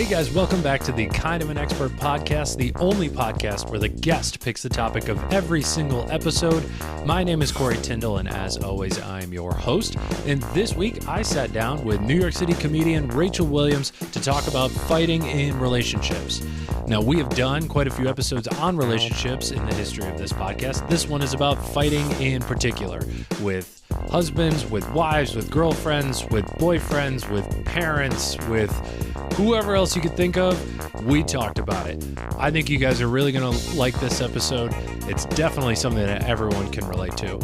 guys, welcome back to the Kind of an Expert podcast, the only podcast where the guest picks the topic of every single episode. My name is Corey Tyndall, and as always, I'm your host. And this week, I sat down with New York City comedian Rachel Williams to talk about fighting in relationships. Now, we have done quite a few episodes on relationships in the history of this podcast. This one is about fighting in particular, with husbands, with wives, with girlfriends, with boyfriends, with parents, with whoever else you could think of. We talked about it. I think you guys are really going to like this episode. It's definitely something that everyone can relate to.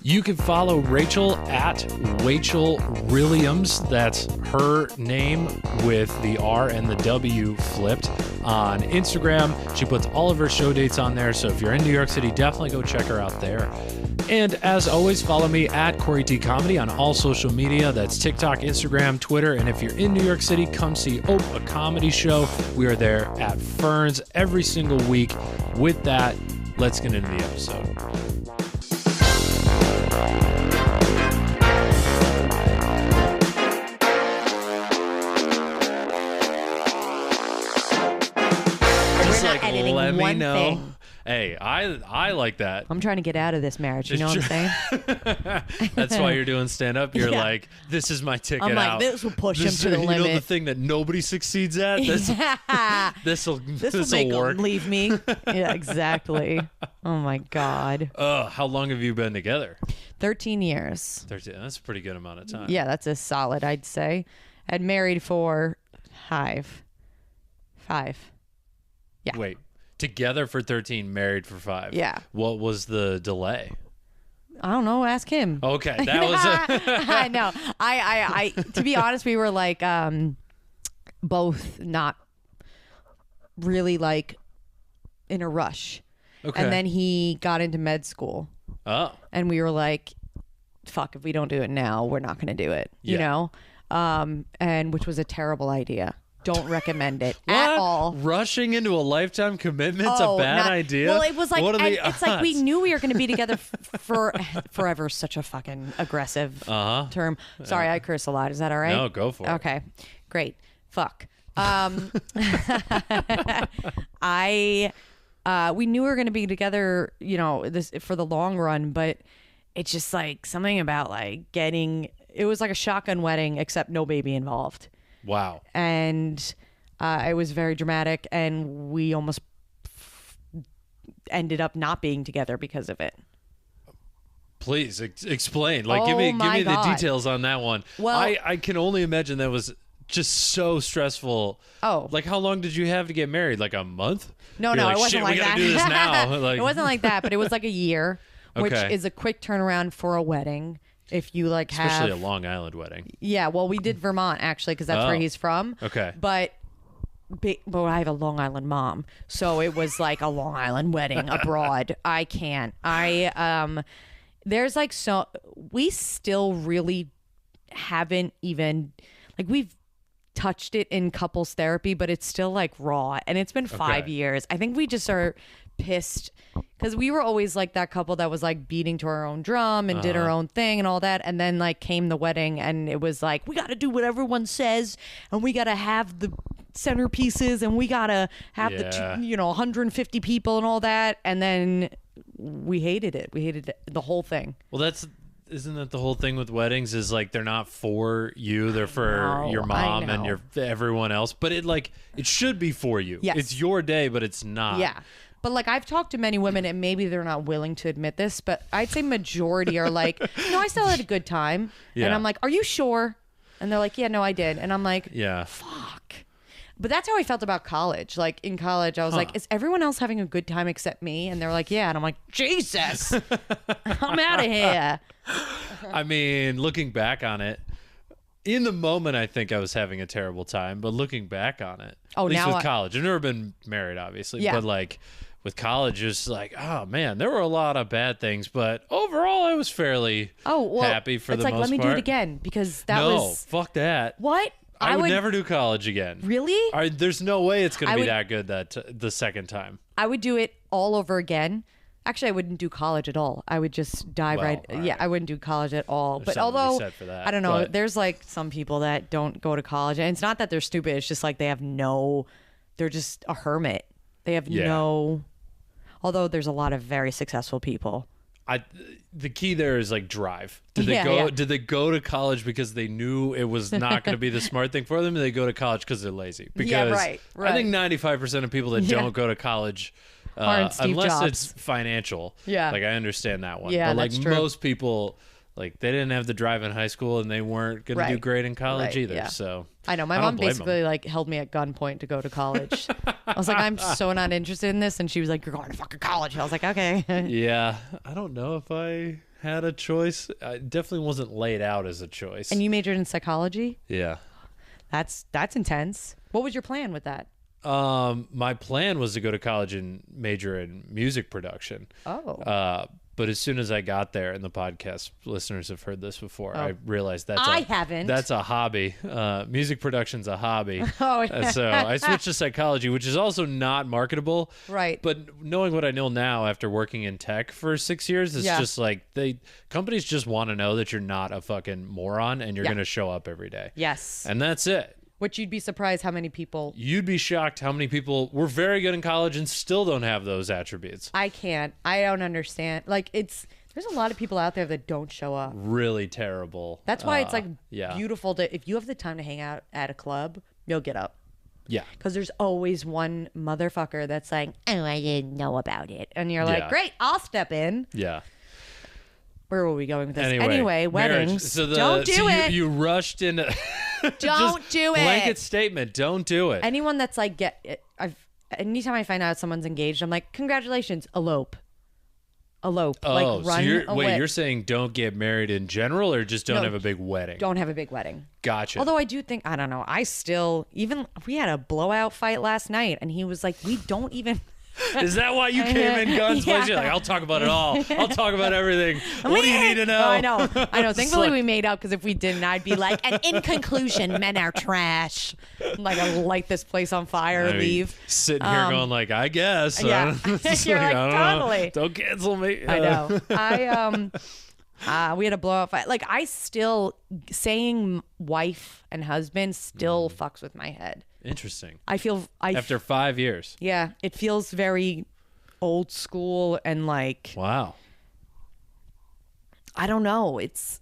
You can follow Rachel at Rachel Williams. That's her name with the R and the W flipped on Instagram. She puts all of her show dates on there. So if you're in New York City, definitely go check her out there. And as always, follow me at Corey T Comedy on all social media. That's TikTok, Instagram, Twitter. And if you're in New York City, come see Ope, a comedy show. We are there at Ferns every single week. With that, let's get into the episode. Let me know. Thing. Hey, I like that. I'm trying to get out of this marriage. You know what I'm saying? That's why you're doing stand up. You're like, this is my ticket I'm like, out. this will push him to the limit. You know the thing that nobody succeeds at. This will make work. Him leave me. Yeah, exactly. Oh my God. How long have you been together? 13 years. 13. That's a pretty good amount of time. Yeah, that's a solid, I'd say. I'd married for five. Yeah. Wait, together for 13, married for 5. Yeah. What was the delay? I don't know. Ask him. Okay, that was I know. I to be honest, we were like both not really like in a rush. Okay. And then he got into med school. Oh. And we were like, fuck, if we don't do it now, we're not going to do it. Yeah. You know? And which was a terrible idea. Don't recommend it at all. Rushing into a lifetime commitment's a bad idea? Well, it was like, what are the it's like we odds? knew we were going to be together for forever. Such a fucking aggressive term. Sorry, I curse a lot. Is that all right? No, go for it. Okay, great. Fuck. We knew we were going to be together, you know, this for the long run, but it's just like something about like it was like a shotgun wedding, except no baby involved. Wow. And it was very dramatic, and we almost ended up not being together because of it. Please explain. Like, give me the details on that one. Well, I can only imagine that was just so stressful. Oh. Like, how long did you have to get married? Like a month? No, You're it wasn't like we that. gotta do this now. Like, it wasn't like that, but it was like a year, which Okay. is a quick turnaround for a wedding. If you like especially a Long Island wedding. Yeah, well, we did Vermont actually because that's where he's from. Okay. But I have a Long Island mom, so it was like a Long Island wedding abroad. I can't. There's like we still really haven't even like we've touched it in couples therapy, but it's still like raw, and it's been 5 years. I think we just are pissed because we were always like that couple that was like beating to our own drum and did our own thing and all that, and then like came the wedding, and it was like we got to do what everyone says, and we got to have the centerpieces, and we got to have the 150 people and all that, and then we hated it. We hated the whole thing. Well, isn't that the whole thing with weddings? Is like they're not for you; they're for your mom and everyone else. But it should be for you. Yes. It's your day, but it's not. Yeah. But like I've talked to many women, and maybe they're not willing to admit this, but I'd say majority are like, no, I still had a good time. Yeah. And I'm like, are you sure? And they're like, yeah, no, I did. And I'm like, yeah, fuck. But that's how I felt about college. Like in college, I was like, is everyone else having a good time except me? And they're like, yeah. And I'm like, Jesus, I'm out of here. I mean, looking back on it, in the moment, I think I was having a terrible time. But looking back on it, at least with college, I've never been married, obviously. Yeah. But like with college, it's like, oh man, there were a lot of bad things, but overall, I was fairly happy for the most part. It's like, let me do it again because that was fuck that. What? I would never do college again. Really? There's no way it's going to be that good the second time. I would do it all over again. Actually, I wouldn't do college at all. I would just dive Well, right. all Yeah, right. I wouldn't do college at all. There's but something to be although said for that, I don't know, but- there's like some people that don't go to college, and it's not that they're stupid. It's just like they have no. They're just a hermit. They have Yeah. no. Although there's a lot of very successful people. The key there is like drive. Did they Yeah, go? yeah. Did they go to college because they knew it was not going to be the smart thing for them? Or they go to college because they're lazy? Because Yeah, right. I think 95% of people that Yeah. don't go to college, Aren't Steve unless Jobs. it's financial, Yeah. like I understand that one. Yeah, but like that's true. most people, like they didn't have the drive in high school and they weren't going to do Right. great in college Right, either. yeah. So I know my don't mom blame 'em. basically like held me at gunpoint to go to college. I was like, I'm so not interested in this, and she was like, "You're going to fucking college." I was like, "Okay." Yeah, I don't know if I had a choice. I definitely wasn't laid out as a choice. And you majored in psychology. Yeah. That's intense. What was your plan with that? My plan was to go to college and major in music production. Oh. But as soon as I got there, and the podcast listeners have heard this before, I realized I haven't. That's a hobby. Music production's a hobby. Oh, And so I switched to psychology, which is also not marketable. Right. But knowing what I know now after working in tech for 6 years, it's Yeah. just like companies just want to know that you're not a fucking moron and you're Yeah. going to show up every day. Yes. And that's it. Which you'd be surprised how many people. You'd be shocked how many people were very good in college and still don't have those attributes. I can't. I don't understand. Like there's a lot of people out there that don't show up. Really terrible. That's why it's like yeah. beautiful to if you have the time to hang out at a club, you'll get up. Yeah. Because there's always one motherfucker that's like, "Oh, I didn't know about it," and you're like, Yeah. "Great, I'll step in." Yeah. Where were we going with this? marriage. Anyway, weddings. So Don't do it. You rushed into. Don't do it. Blanket statement. Don't do it. Anyone that's like anytime I find out someone's engaged, I'm like, "Congratulations, elope." Like so run away. you're saying don't get married in general, or just don't No, have a big wedding? Don't have a big wedding. Gotcha. Although I do think, I don't know, we had a blowout fight last night, and he was like, we don't even. Is that why you came in guns Yeah. blazing? Like, I'll talk about it all. I'll talk about everything. What do you need to know? Oh, I know. Thankfully, like- we made up, because if we didn't, I'd be like, and in conclusion, men are trash. Like, I'll light this place on fire, I mean, leave. Sitting here going like, I guess. Yeah. It's You're like, I don't know. totally. Don't cancel me. I know. We had a blowout fight. Like, I still, saying wife and husband still fucks with my head. Interesting. After After 5 years. yeah, it feels very old school and like, Wow. I don't know. It's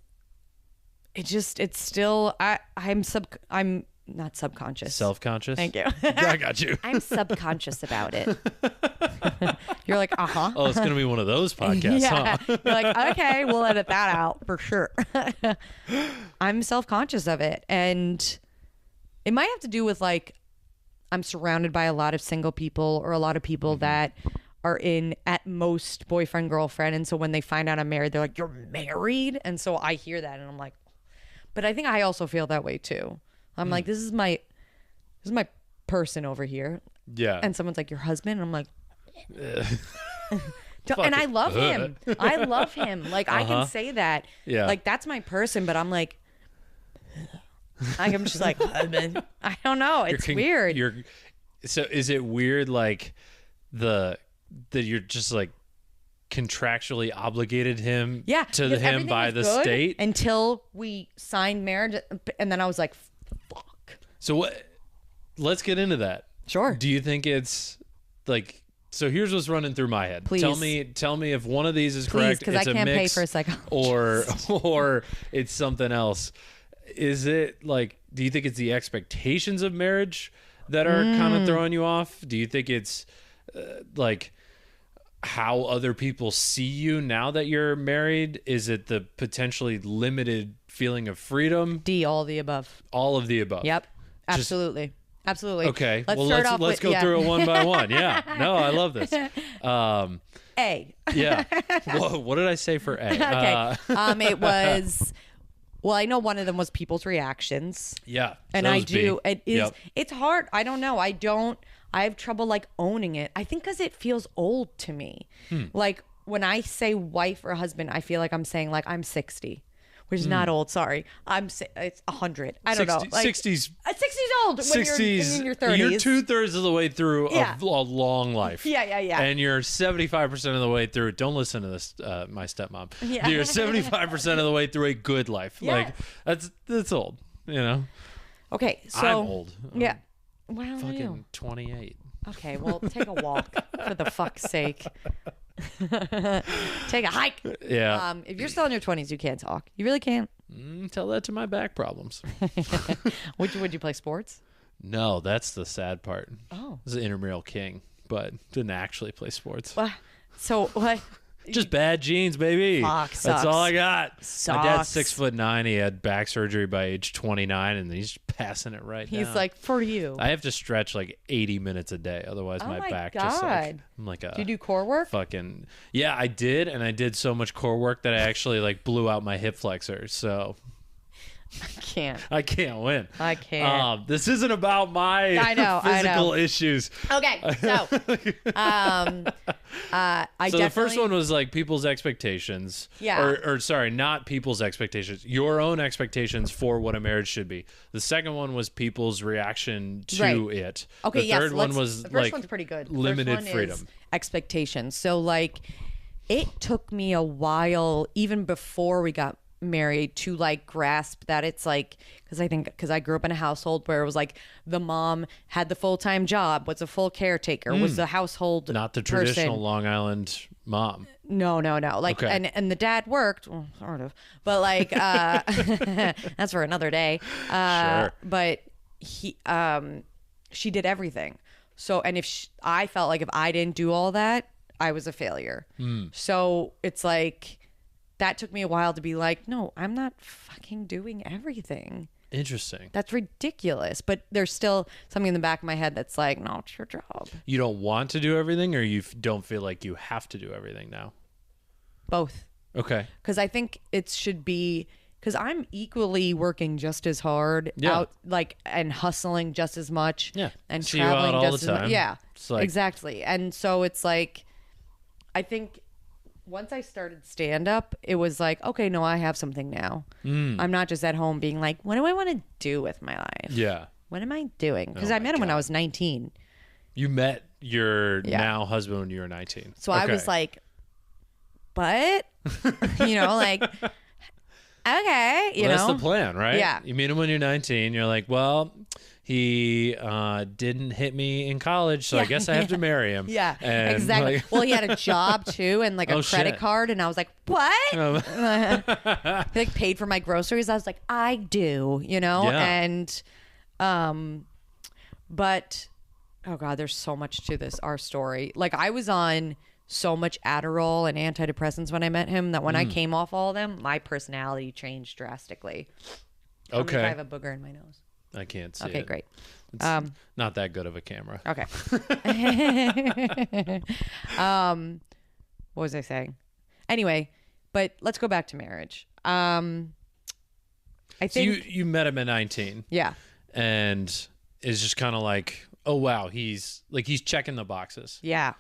still, I'm not subconscious. Self-conscious. Thank you. I got you. I'm subconscious about it. You're like, uh-huh. Oh, it's gonna be one of those podcasts, Yeah. huh? You're like, okay, we'll edit that out for sure. I'm self-conscious of it. And it might have to do with like, I'm surrounded by a lot of single people or a lot of people that are in at most boyfriend, girlfriend. And so when they find out I'm married, they're like, you're married? And so I hear that and I'm like, but I think I also feel that way too. I'm like, this is my person over here. Yeah. And someone's like, your husband? And I'm like, Fuck and I it. love him. I love him. Like, I can say that. Yeah. Like, that's my person, but I'm like, I'm just like, husband. I don't know. It's weird. So is it weird like that you're just like contractually obligated him Yeah. to because him everything by was the good state? until we signed marriage. And then I was like, fuck. So what? Let's get into that. Sure. Do you think it's like? So here's what's running through my head. Please. Tell me if one of these is Please, correct. because I It's a can't pay mix, for a psychologist. or it's something else. Is it like? Do you think it's the expectations of marriage that are kind of throwing you off? Do you think it's like how other people see you now that you're married? Is it the potentially limited feeling of freedom? D, all the above. All of the above. Yep. Absolutely. Absolutely. Okay. Let's well, start let's off let's with, go yeah. through it one by one. Yeah. No, I love this. A. Yeah. What did I say for A? Okay. It was. Well, I know one of them was people's reactions. Yeah. And that I was do. B. It is. Yep. It's hard. I don't know. I have trouble like owning it. I think because it feels old to me. Like when I say wife or husband, I feel like I'm saying like I'm 60, which is not old. Sorry, it's 100. I don't know. Like, 60s. 60's old when 60s. you're in your 30s. You're 2/3 of the way through Yeah. a long life. Yeah. And you're 75% of the way through. Don't listen to this, my stepmom. Yeah. You're 75% of the way through a good life. Yes. Like that's old. You know. Okay, so I'm old. Yeah. Well, how old are you? Fucking 28. Okay, well, take a walk for the fuck's sake. Take a hike. Yeah. If you're still in your 20s, you can't talk. You really can't. Tell that to my back problems. Would you play sports? No, that's the sad part. Oh. I was an intramural king, but didn't actually play sports. Well, so what? Just bad genes, baby. Fuck, That's sucks. all I got. My dad's Sucks. 6'9". He had back surgery by age 29, and he's passing it right now. He's like, for you. I have to stretch like 80 minutes a day, otherwise Oh my my back just like God. I'm like a Do you do core work? fucking yeah. I did, and I did so much core work that I actually like blew out my hip flexors. So Can't. I can't win. I can't. This isn't about my I know. physical issues. Okay, so I So the first definitely- one was like people's expectations. Yeah. Or sorry, not people's expectations. Your own expectations for what a marriage should be. The second one was people's reaction to Right. it. Okay, the yes. third one was the first like one's pretty good. The limited first one freedom. is expectations. So like, it took me a while, even before we got married, to like grasp that it's like, because I grew up in a household where it was like the mom had the full-time job, was a full caretaker, was the household Not the traditional person. Long Island mom. No. Like, Okay. and the dad worked, well, sort of, but like, that's for another day. Sure. But she did everything. So, and I felt like if I didn't do all that, I was a failure. So it's like, that took me a while to be like, no, I'm not fucking doing everything. Interesting. That's ridiculous. But there's still something in the back of my head that's like, no, it's your job. You don't want to do everything, or you don't feel like you have to do everything now? Both. Okay. Because I think it should be, because I'm equally working just as hard Yeah. out, like, and hustling just as much. Yeah. And See you out traveling all just the as much. time. Yeah. It's like- exactly. And so it's like, I think once I started stand up, it was like, okay, no, I have something now. I'm not just at home being like, what do I want to do with my life? Yeah. What am I doing? Because Oh I my met him when I God. was 19. You met your Yeah. now husband when you were 19. So I was like, but, like, okay, Well, that's know. the plan, right? Yeah. You meet him when you're 19. You're like, well, he didn't hit me in college, so I Yeah, guess I have to marry him. Yeah, And, exactly. like- Well, he had a job too, and like a Oh, credit shit. card, and I was like, "What?" He like paid for my groceries. I was like, "I do," Yeah. And, but, oh god, there's so much to our story. Like I was on so much Adderall and antidepressants when I met him that when I came off all of them, my personality changed drastically. Tell me if Okay. I have a booger in my nose. I can't see Okay, it. great. It's not that good of a camera. Okay. What was I saying? Anyway, but let's go back to marriage. I So think you met him at 19 yeah. and is just kind of like, oh, wow, he's checking the boxes. Yeah.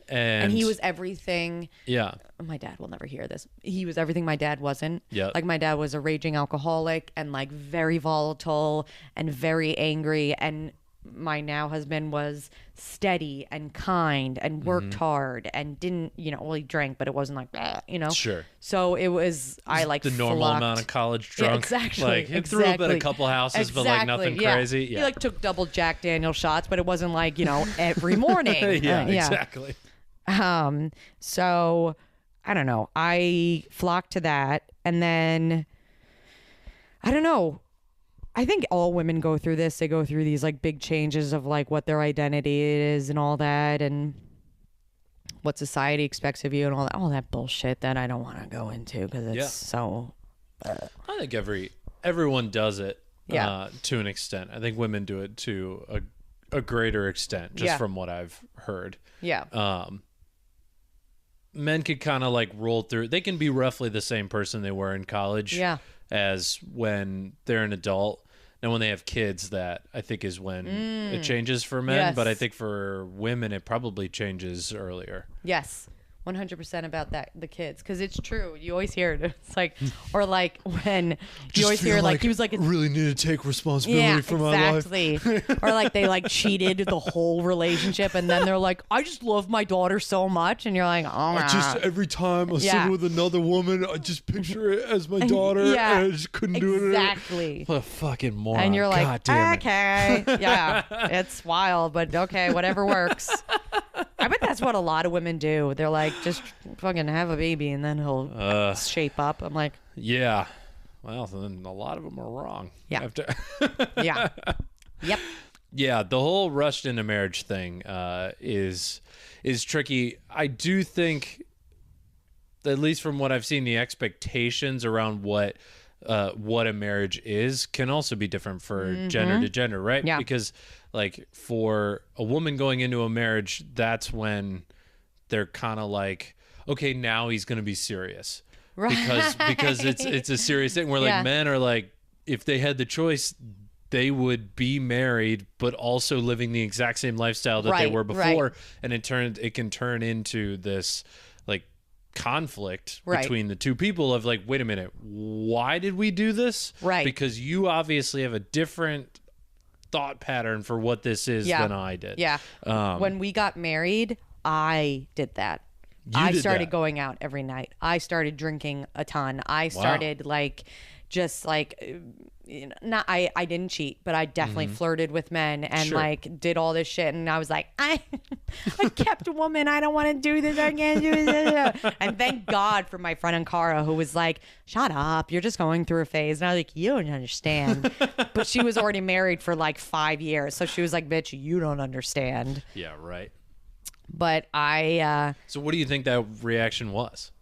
And And he was everything. yeah. My dad will never hear this. He was everything my dad wasn't. Yep. Like my dad was a raging alcoholic and like very volatile and very angry, and my now husband was steady and kind and worked hard and didn't, well, he drank, but it wasn't like that, Sure. So it was, I like The normal flocked. amount of college Yeah, drunk. exactly. Like, he threw up at a exactly. couple houses, but like nothing Exactly, yeah. crazy. He Yeah. like took double Jack Daniel shots, but it wasn't like, every morning. yeah, exactly. So I don't know. I flocked to that. And then I don't know. I think all women go through this. They go through these like big changes of like what their identity is and all that, and what society expects of you and all that bullshit that I don't want to go into because it's Yeah. so. I think everyone does it Yeah. to an extent. I think women do it to a greater extent, just Yeah. from what I've heard. Yeah. Men could kind of like roll through. They can be roughly the same person they were in college Yeah. as when they're an adult. And when they have kids, that I think is when it changes for men. Yes. But I think for women, it probably changes earlier. Yes. 100% about that, the kids, because it's true. You always hear it. It's like, or like when you always hear like he was like, really need to take responsibility for my life. Or like they like cheated the whole relationship, and then they're like, I just love my daughter so much, and you're like, oh, just every time I sit with another woman, I just picture it as my daughter, and I just couldn't do it. Exactly. What a fucking moron. And you're like, God damn it. okay, yeah, it's wild, but okay, whatever works. I bet that's what a lot of women do. They're like, just fucking have a baby and then he'll shape up. I'm like, yeah. Well, then a lot of them are wrong. Yeah. Yeah. Yep. Yeah, the whole rushed into marriage thing is tricky. I do think, at least from what I've seen, the expectations around what a marriage is can also be different for gender to gender, right? Yeah. Because like for a woman going into a marriage, that's when they're kind of like, okay, now he's going to be serious. Right. Because it's a serious thing where like men are like, if they had the choice, they would be married but also living the exact same lifestyle that they were before, and it can turn into this like conflict between the two people of like, wait a minute, why did we do this? Right. Because you obviously have a different thought pattern for what this is than I did. Yeah. When we got married, I did that. I started going out every night. I started drinking a ton. I started like just like I didn't cheat, but I definitely flirted with men and like did all this shit, and I was like, I kept a woman, I don't want to do this, I can't do this. And thank God for my friend Ankara, who was like, shut up, you're just going through a phase. And I was like, you don't understand. But she was already married for like 5 years, so she was like, bitch, you don't understand. Yeah, right. But so what do you think that reaction was?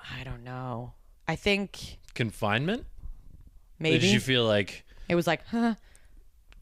I don't know. I think confinement? Maybe. Or did you feel like it was like, huh?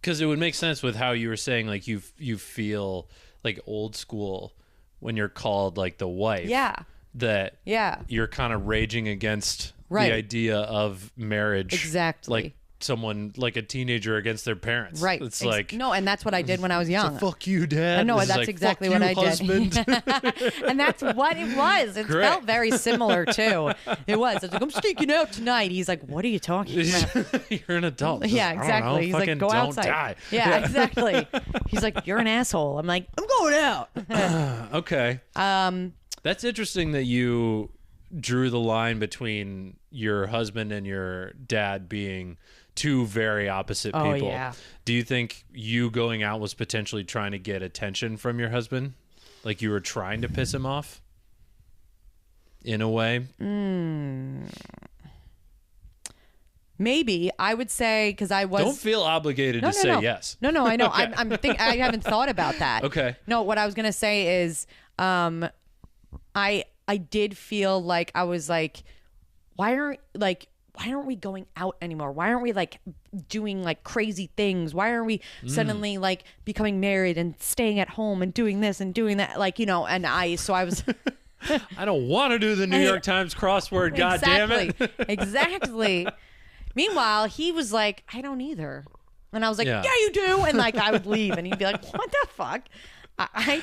Because it would make sense with how you were saying like you feel like old school when you're called like the wife. Yeah. That you're kind of raging against the idea of marriage. Exactly. Like someone like a teenager against their parents. Right. It's like no, and that's what I did when I was young. So fuck you, Dad. I know, This is that's like, exactly fuck what you, I husband. did. And that's what it was. It felt very similar too. It was. I was like, I'm sneaking out tonight. He's like, what are you talking about? You're an adult. Yeah, exactly. He's like, go outside. Die. Yeah, exactly. He's like, you're an asshole. I'm like, I'm going out. Okay. That's interesting that you drew the line between your husband and your dad being two very opposite people. Oh, yeah. Do you think you going out was potentially trying to get attention from your husband? Like you were trying to piss him off? In a way? Maybe. I would say, because I was... Don't feel obligated to say yes. No, I know. Okay. I haven't thought about that. Okay. No, what I was going to say is I did feel like I was like, why aren't we going out anymore? Why aren't we like doing like crazy things? Why aren't we suddenly like becoming married and staying at home and doing this and doing that? Like, and I was... I don't want to do the New York Times crossword, God damn it. Exactly. Meanwhile, he was like, I don't either. And I was like, yeah, you do. And like, I would leave and he'd be like, what the fuck? I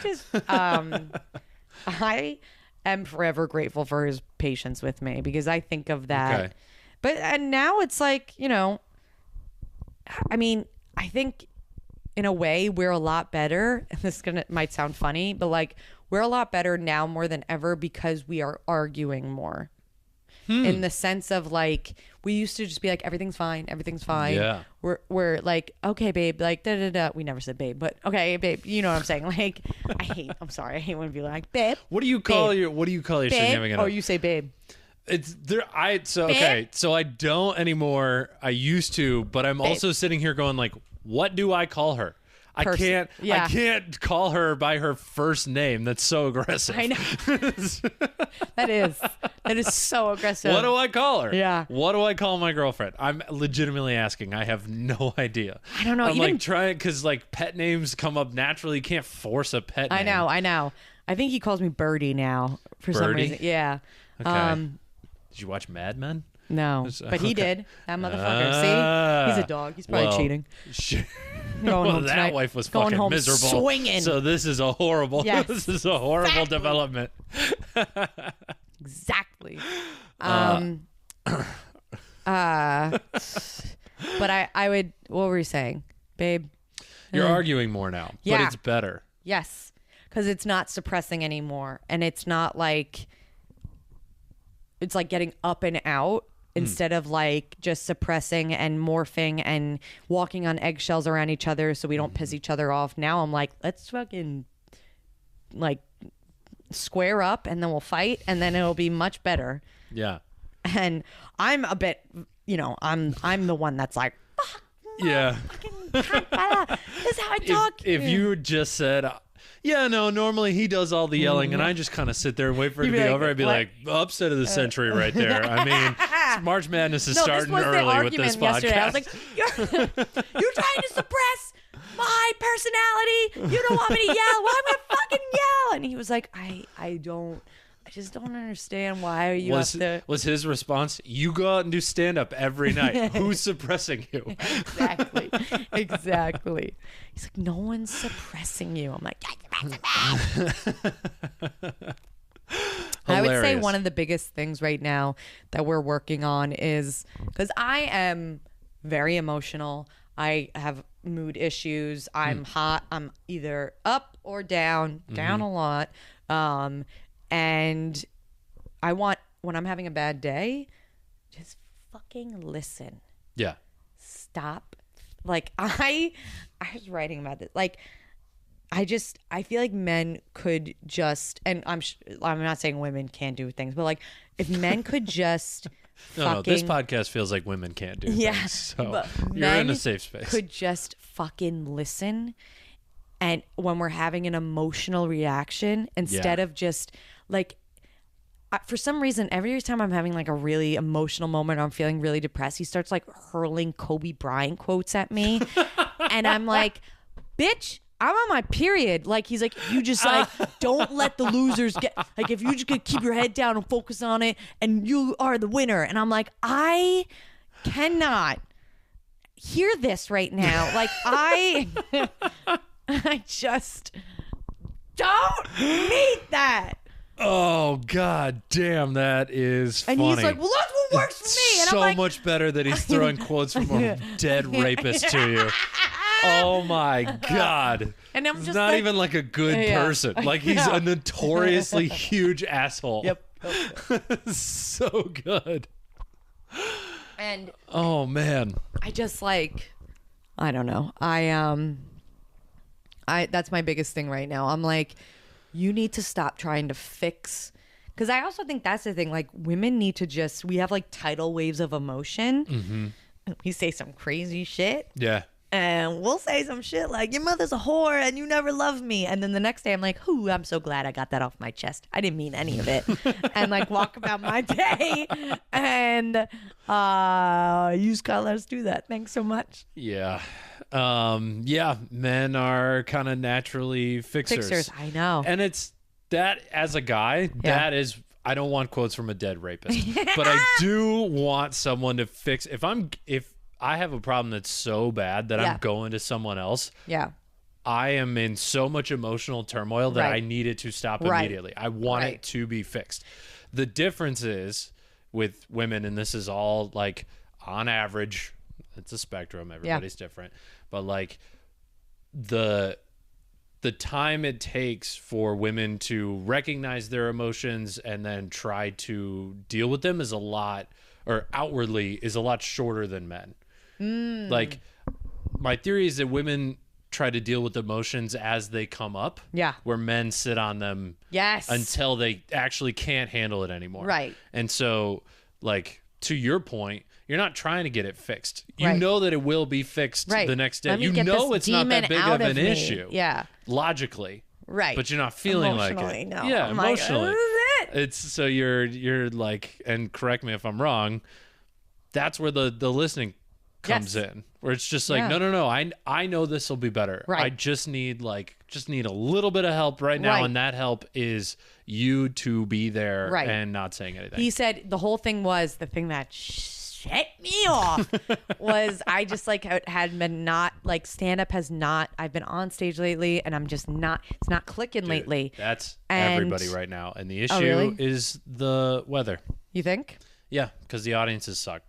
am forever grateful for his patience with me, because I think of that. Okay. But and now it's like, I mean, I think in a way we're a lot better. And this might sound funny, but like we're a lot better now more than ever because we are arguing more. In the sense of like, we used to just be like, everything's fine. Yeah. We're like, okay, babe, like da da da. We never said babe, but okay, babe. You know what I'm saying? Like, I'm sorry, I hate when people are like, babe. What do you call your babe? significant? Oh, you say babe. It's there. Okay. So I don't anymore. I used to, but I'm also sitting here going like, what do I call her? I can't call her by her first name. That's so aggressive. I know. That is so aggressive. What do I call her? Yeah. What do I call my girlfriend? I'm legitimately asking. I have no idea. I don't know. I'm like trying, because like pet names come up naturally. You can't force a pet name. I know. I think he calls me Birdie now for some reason. Yeah. Okay. Did you watch Mad Men? No, but he did. That motherfucker. See? He's a dog. He's probably cheating. Well, home that tonight. wife was Going fucking home miserable. swinging. So this is a horrible. Yes, this is a horrible development. Exactly. But I would. What were you saying, babe? You're arguing more now, but Yeah. it's better. Yes, because it's not suppressing anymore, and it's not like it's like getting up and out instead of like just suppressing and morphing and walking on eggshells around each other so we don't piss each other off. Now I'm like, let's fucking like square up and then we'll fight and then it'll be much better. Yeah. And I'm a bit, I'm the one that's like, fuck, Yeah. this is how I talk. If you just said, yeah, no, normally he does all the yelling and I just kind of sit there and wait for it to You'd be be like, over, I'd be what? like, upset of the century right there. I mean, March Madness is No, this starting was the early with this argument yesterday. podcast. I was like, you're trying to suppress my personality. You don't want me to yell. Well, I'm gonna fucking yell. And he was like, I just don't understand why you have to. Was his response, you go out and do stand-up every night. Who's suppressing you? Exactly. He's like, no one's suppressing you. I'm like, I would say Hilarious. one of the biggest things right now that we're working on is because I am very emotional. I have mood issues. I'm hot. I'm either up or down, down a lot. And I want, when I'm having a bad day, just fucking listen. Yeah. Stop. Like I was writing about this. Like I feel like men could just, and I'm not saying women can't do things, but like if men could just No, this podcast feels like women can't do things. So but you're in men a safe space. could just fucking listen. And when we're having an emotional reaction, instead of just like, for some reason, every time I'm having like a really emotional moment, or I'm feeling really depressed, he starts like hurling Kobe Bryant quotes at me. And I'm like, bitch, I'm on my period. Like, he's like, you just like, don't let the losers get, like, if you just could keep your head down and focus on it and you are the winner. And I'm like, I cannot hear this right now. Like, I just don't need that. Oh, god damn, that is funny. And he's like, well, that's what works for me. And so I'm like, much better that he's throwing quotes from a dead rapist to you. Oh my god. And I'm He's just not like, even like a good Yeah. person. Like he's a notoriously huge asshole. Yep. So good. And Oh man. I just like, I don't know. That's my biggest thing right now. I'm like, you need to stop trying to fix. Because I also think that's the thing. Like, women need to just, we have like tidal waves of emotion. Mm-hmm. We say some crazy shit. Yeah. And we'll say some shit like, your mother's a whore and you never loved me. And then the next day I'm like, ooh, I'm so glad I got that off my chest. I didn't mean any of it. And like walk about my day. And you just gotta let us do that. Thanks so much. Yeah. Yeah, men are kind of naturally fixers. I know. And it's that, as a guy, that is, I don't want quotes from a dead rapist, but I do want someone to fix. If I have a problem that's so bad that I'm going to someone else, I am in so much emotional turmoil that I need it to stop immediately. I want it to be fixed. The difference is with women, and this is all like on average, it's a spectrum, everybody's different, but like the time it takes for women to recognize their emotions and then try to deal with them is a lot, or outwardly is a lot shorter than men. Like, my theory is that women try to deal with emotions as they come up. Yeah. Where men sit on them. Yes. Until they actually can't handle it anymore. Right. And so, like, to your point, you're not trying to get it fixed. You know that it will be fixed the next day. You know it's not that big of an issue. Yeah. Logically. Right. But you're not feeling like Emotionally, it. no. Yeah, I'm like, emotionally. this is it. It's so you're like, and correct me if I'm wrong, that's where the listening comes in, where it's just like, no, I know this will be better. Right. I just need like just need a little bit of help right now. Right. And that help is you to be there Right. and not saying anything. He said the whole thing was the thing that shut me off was I just like had been not like stand up has not I've been on stage lately and I'm just not it's not clicking Dude, lately. That's And- everybody right now. And the issue really? is the weather. You think? Yeah, because the audiences suck.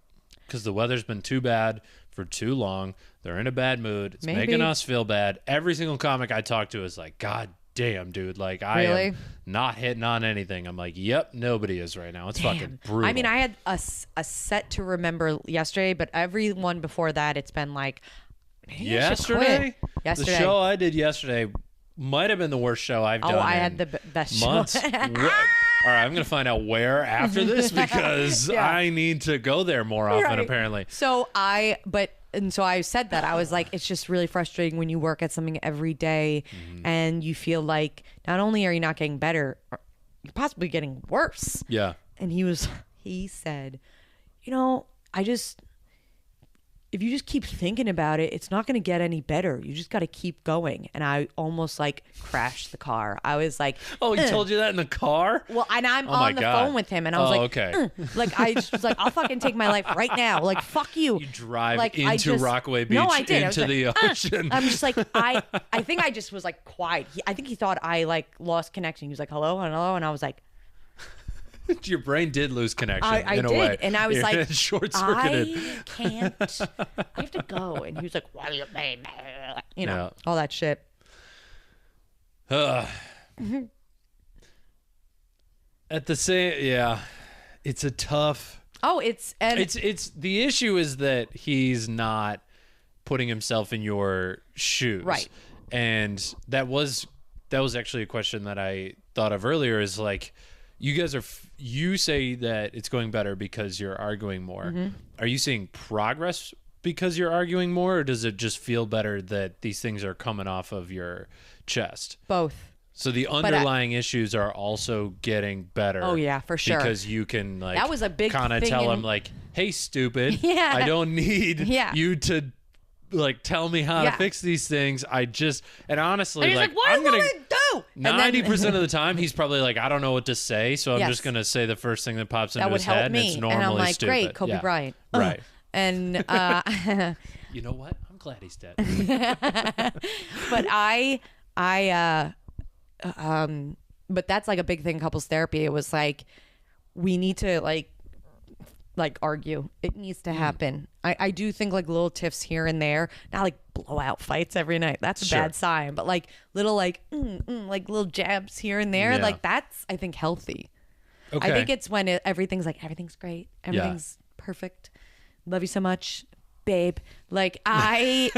Because the weather's been too bad for too long. They're in a bad mood. It's Maybe. making us feel bad. Every single comic I talk to is like, God damn, dude. Like, I Really? am not hitting on anything. I'm like, yep, nobody is right now. It's fucking brutal. I mean, I had a set to remember yesterday, but every one before that, it's been like, maybe I should quit. Yesterday? Yesterday. The show I did yesterday might have been the worst show I've done. I in had the best months. show. All right, I'm going to find out where after this because Yeah. I need to go there more often, Right. apparently. So I said that I was like, it's just really frustrating when you work at something every day and you feel like not only are you not getting better, you're possibly getting worse. Yeah. And he said, if you just keep thinking about it, it's not going to get any better. You just got to keep going. And I almost like crashed the car. I was like, Oh, he told you that in the car? well, and I'm Oh my on the God. phone with him, and I was Oh, like, okay. like I just was like, I'll fucking take my life right now. Like, fuck you. You drive like, into Rockaway Beach No, I did. I was into like, the ocean. I'm just like, I think I just was like quiet. I think he thought I like lost connection. He was like, hello, hello, and I was like, Your brain did lose connection I in a did, way. and I was You're like, short-circuited. I can't. I have to go. And he was like, what do you mean? You know, Yeah. all that shit. At the same, yeah, it's a tough. Oh, it's The issue is that he's not putting himself in your shoes, Right. And that was actually a question that I thought of earlier. Is like, you guys you say that it's going better because you're arguing more. Mm-hmm. Are you seeing progress because you're arguing more, or does it just feel better that these things are coming off of your chest? both. So the underlying issues are also getting better. Oh, yeah, for sure. Because you can like That was a big kind of thing tell in- him like, "Hey, stupid, Yeah. I don't need Yeah. you to like tell me how Yeah. to fix these things. I just and honestly, And he's like, what I'm do you gonna." want to do? And then- 90% of the time, he's probably like, I don't know what to say, so I'm Yes. just gonna say the first thing that pops into that would his help head, me. and it's normally And I'm like, stupid. great, Kobe Yeah. Bryant. Right. And You know what? I'm glad he's dead. but but that's like a big thing in couples therapy. It was like, we need to like argue. It needs to happen. I do think like little tiffs here and there, not like blowout fights every night. That's a Sure. bad sign. But like little like little jabs here and there, Yeah. like that's I think healthy. Okay. I think it's when everything's like everything's great, everything's perfect. Love you so much, babe. Like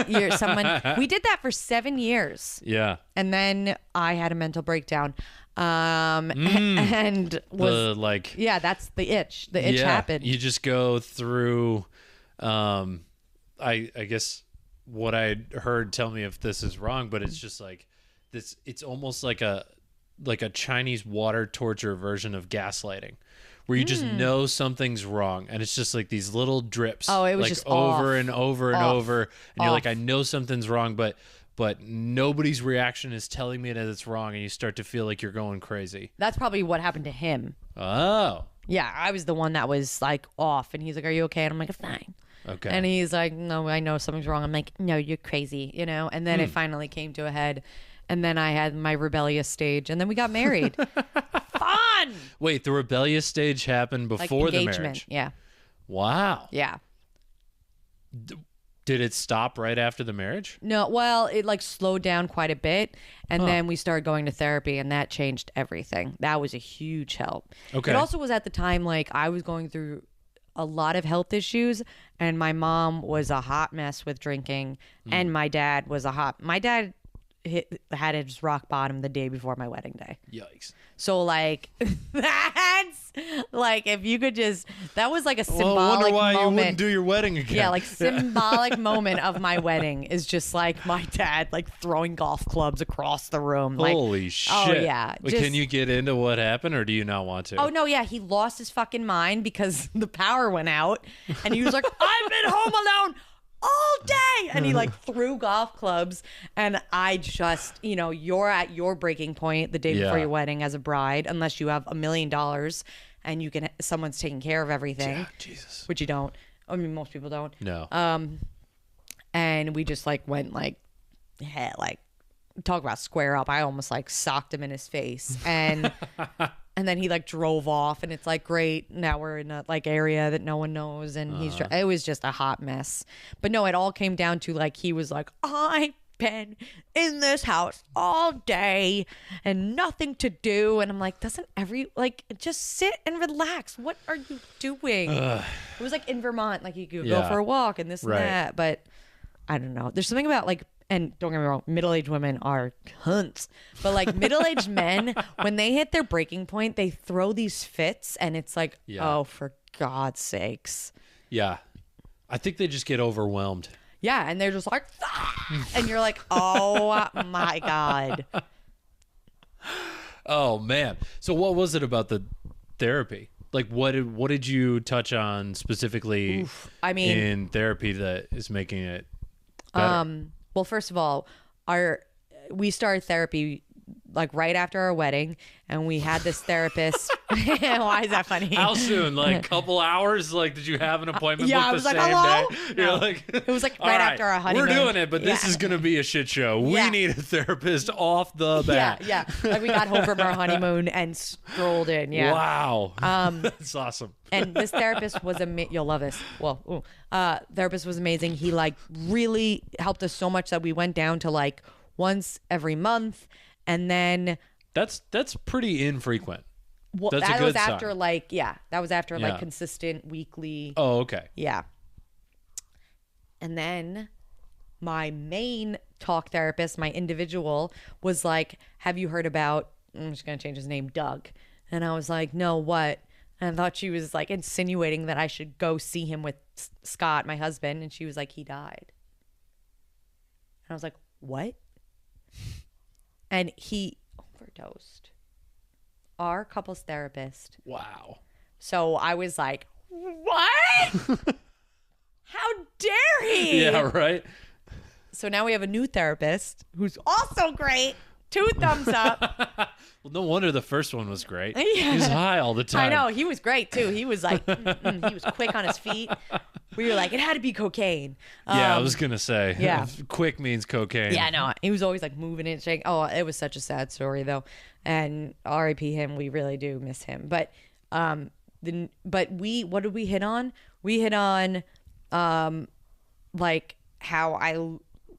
you're someone. We did that for 7 years. Yeah. And then I had a mental breakdown. And was The like. yeah, that's the itch. The itch happened. You just go through. I guess what I heard. Tell me if this is wrong, but it's just like this. It's almost like a Chinese water torture version of gaslighting, where you just know something's wrong, and it's just like these little drips. Oh, it was like just over off. and over and Off. over, and you're like, Off. I know something's wrong, but nobody's reaction is telling me that it's wrong, and you start to feel like you're going crazy. That's probably what happened to him. Oh, Yeah, I was the one that was like off, and he's like, "Are you okay?" And I'm like, "Fine." okay. And he's like, "No, I know something's wrong." I'm like, "No, you're crazy," you know. And then it finally came to a head, and then I had my rebellious stage, and then we got married. Fun, Wait, the rebellious stage happened like before the engagement. marriage. Yeah, Wow. yeah. Did it stop right after the marriage? No, well, it like slowed down quite a bit, and then we started going to therapy, and that changed everything. That was a huge help. Okay. It also was at the time like I was going through a lot of health issues, and my mom was a hot mess with drinking, and my dad was my dad had his rock bottom the day before my wedding day. Yikes. So like that's like if you could just that was like a Well, I symbolic wonder why you wouldn't moment. do your wedding again. Yeah, like symbolic moment of my wedding is just like my dad like throwing golf clubs across the room. Like, Holy shit. Oh yeah. Wait, just- can you get into what happened, or do you not want to? Oh no, yeah, he lost his fucking mind because the power went out, and he was like, "I've been home alone all day. And he like threw golf clubs. And I just, you're at your breaking point the day before your wedding as a bride, unless you have $1 million and someone's taking care of everything. Yeah, Jesus. Which you don't. I mean, most people don't. No. And we just like went like talk about square up. I almost like socked him in his face. And and then he like drove off, and it's like, great, now we're in a like area that no one knows, and it was just a hot mess. But no, it all came down to like, he was like, I've been in this house all day and nothing to do. And I'm like, just sit and relax. What are you doing? It was like in Vermont, like you could go for a walk and this and that. But I don't know. There's something about like, and don't get me wrong, middle-aged women are cunts. But like middle-aged men, when they hit their breaking point, they throw these fits, and it's like, oh, for God's sakes. Yeah. I think they just get overwhelmed. Yeah, and they're just like, ah! And you're like, oh my God. Oh man. So what was it about the therapy? Like what did you touch on specifically in therapy that is making it better? Well, first of all, we started therapy like right after our wedding, and we had this therapist. Why is that funny? How soon? Like couple hours? Like, did you have an appointment booked I was the like, same hello? day? No. You're like, it was like right after our honeymoon. We're doing it, but this is going to be a shit show. We need a therapist off the bat. Yeah. Like we got home from our honeymoon and strolled in. Yeah. Wow. That's awesome. And this therapist was you'll love this. Well, therapist was amazing. He like really helped us so much that we went down to like once every month, and then that's pretty infrequent. Well, that's that a good was after sign. that was after like consistent weekly. Oh, okay. Yeah. And then my main talk therapist, my individual, was like, have you heard about, I'm just going to change his name, Doug. And I was like, no, what? And I thought she was like insinuating that I should go see him with Scott, my husband. And she was like, he died. And I was like, what? And he overdosed. Our couples therapist. Wow. So I was like, what? How dare he? Yeah, right. So now we have a new therapist who's also great. 2 thumbs up. Well, no wonder the first one was great. Yeah. He was high all the time. I know. He was great, too. He was like, he was quick on his feet. We were like, it had to be cocaine. Yeah, I was going to say. Yeah. Quick means cocaine. Yeah, no. He was always like moving and shaking. Oh, it was such a sad story, though. And R.I.P. him. We really do miss him. But what did we hit on? We hit on like how I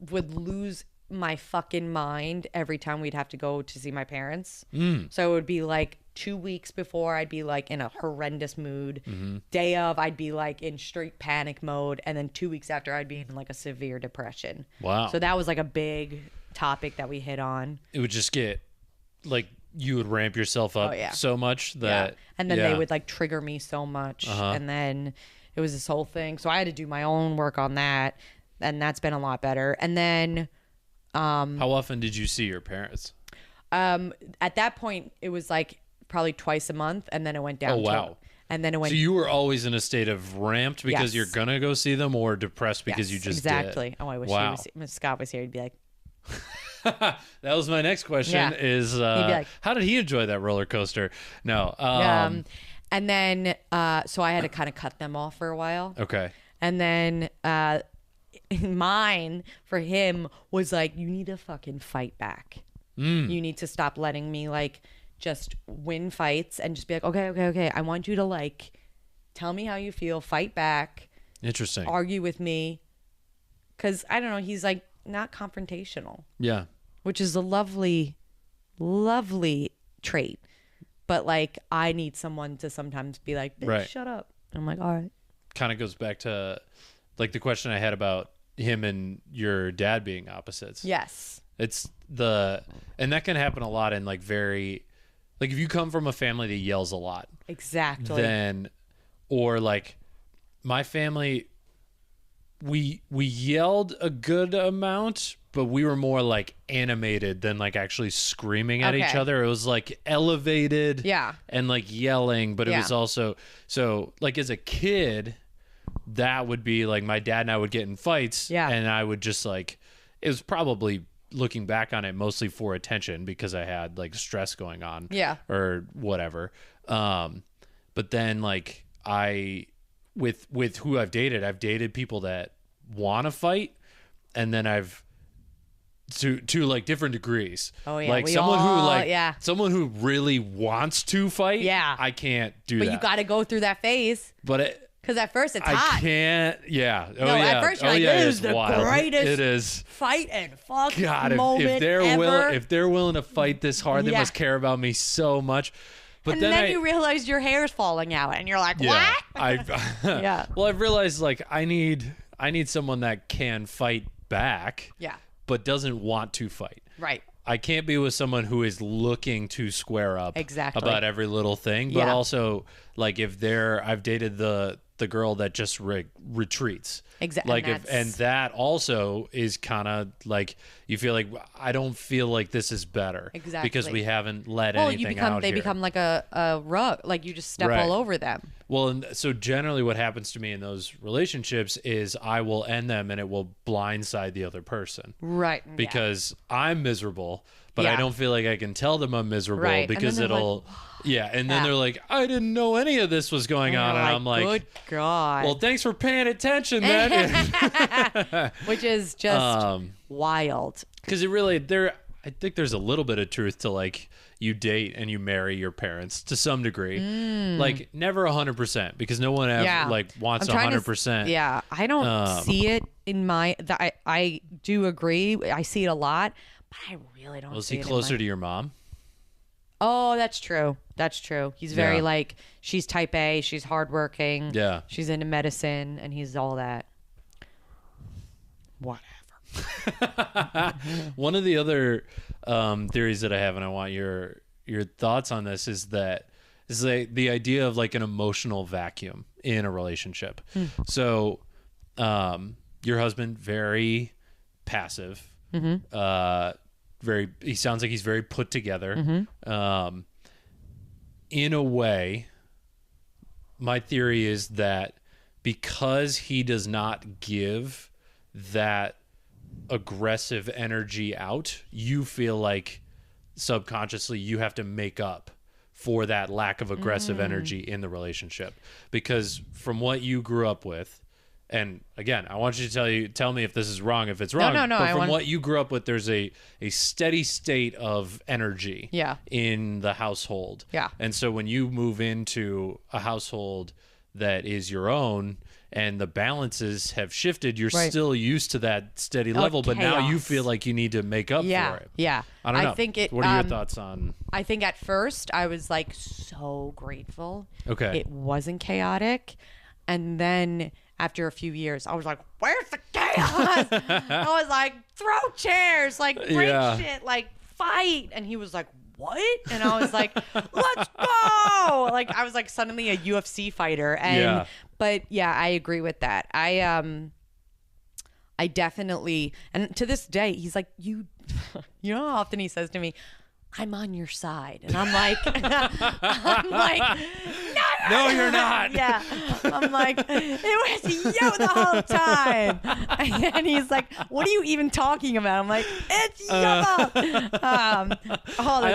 would lose my fucking mind every time we'd have to go to see my parents. So it would be like 2 weeks before, I'd be like in a horrendous mood. Day of, I'd be like in straight panic mode, and then 2 weeks after, I'd be in like a severe depression. Wow. So that was like a big topic that we hit on. It would just get like you would ramp yourself up so much that and then they would like trigger me so much, and then it was this whole thing. So I had to do my own work on that, and that's been a lot better. And then how often did you see your parents? At that point, it was like probably twice a month, and then it went down. Oh, wow. And then it went. So you were always in a state of ramped because you're gonna go see them, or depressed because you just exactly. did? Oh, I wish Scott was here. He'd be like. That was my next question. Is like, how did he enjoy that roller coaster? No. And then so I had to kind of cut them off for a while. Okay. And then mine for him was like, you need to fucking fight back. You need to stop letting me like just win fights and just be like, okay. I want you to like tell me how you feel, fight back. Interesting. Argue with me. Because I don't know, he's like not confrontational. Yeah. Which is a lovely, lovely trait. But like, I need someone to sometimes be like, bitch, shut up. And I'm like, all right. Kind of goes back to like the question I had about him and your dad being opposites. Yes. And that can happen a lot in like like if you come from a family that yells a lot. Exactly. Or like my family, we yelled a good amount, but we were more like animated than like actually screaming at each other. It was like elevated and like yelling, but it was also, so like as a kid, that would be like my dad and I would get in fights. Yeah. And I would just like, it was probably looking back on it mostly for attention because I had like stress going on. Yeah. Or whatever. But then like with who I've dated people that want to fight, and then I've to like different degrees. Oh yeah, like someone who really wants to fight. Yeah, I can't do but that. you got to go through that phase. But because at first it's I hot. can't. Yeah. Oh no, yeah. at first you're like, yeah, this is the wild. greatest It is. fight and fuck God, moment if they're ever. if they're willing to fight this hard, they Yeah. must care about me so much. But and then you realize your hair's falling out, and you're like, yeah, what? Yeah. Well, I've realized like I need someone that can fight back. Yeah. But doesn't want to fight. Right. I can't be with someone who is looking to square up Exactly. about every little thing. But Yeah. also, like, I've dated the girl that just retreats. Exactly. Like, and that also is kind of like you feel like I don't feel like this is better. Exactly. Because we haven't let Well, anything out they here. become like a rug, like you just step Right. all over them. Well, and so generally what happens to me in those relationships is I will end them and it will blindside the other person. Right. Because I'm miserable, but I Yeah. don't feel like I can tell them I'm miserable Right. And because then they're it'll, and then Yeah. they're like, I didn't know any of this was going on. And I'm like, good God. well, thanks for paying attention then. Which is just wild. Because I think there's a little bit of truth to like you date and you marry your parents to some degree. Like never 100% because no one ever like wants 100%. Yeah, I don't see it in my. I do agree. I see it a lot, but I really don't. Was see he it closer to your mom? Oh, that's true. That's true. He's very Yeah. like she's type A. She's hardworking. Yeah. She's into medicine, and he's all that. Whatever. One of the other theories that I have, and I want your thoughts on this, is the idea of like an emotional vacuum in a relationship. So, your husband, very passive, he sounds like he's very put together. In a way, my theory is that because he does not give that aggressive energy out, you feel like subconsciously you have to make up for that lack of aggressive energy in the relationship. Because from what you grew up with, and again, I want you to tell me if this is wrong, if it's wrong. No. But from what you grew up with, there's a steady state of energy in the household. Yeah. And so when you move into a household that is your own and the balances have shifted, you're still used to that steady level, but now you feel like you need to make up for it. Yeah. I don't know. I think what are your thoughts on? I think at first I was like so grateful. Okay. It wasn't chaotic. And then after a few years, I was like, where's the chaos? I was like, throw chairs, like break shit, like fight. And he was like, what? And I was like, let's go. Like I was like suddenly a UFC fighter. And but yeah, I agree with that. I definitely, and to this day, he's like, you know how often he says to me, I'm on your side. And I'm like, no, you're not. Yeah. I'm like, it was you the whole time. And he's like, what are you even talking about? I'm like, it's you. I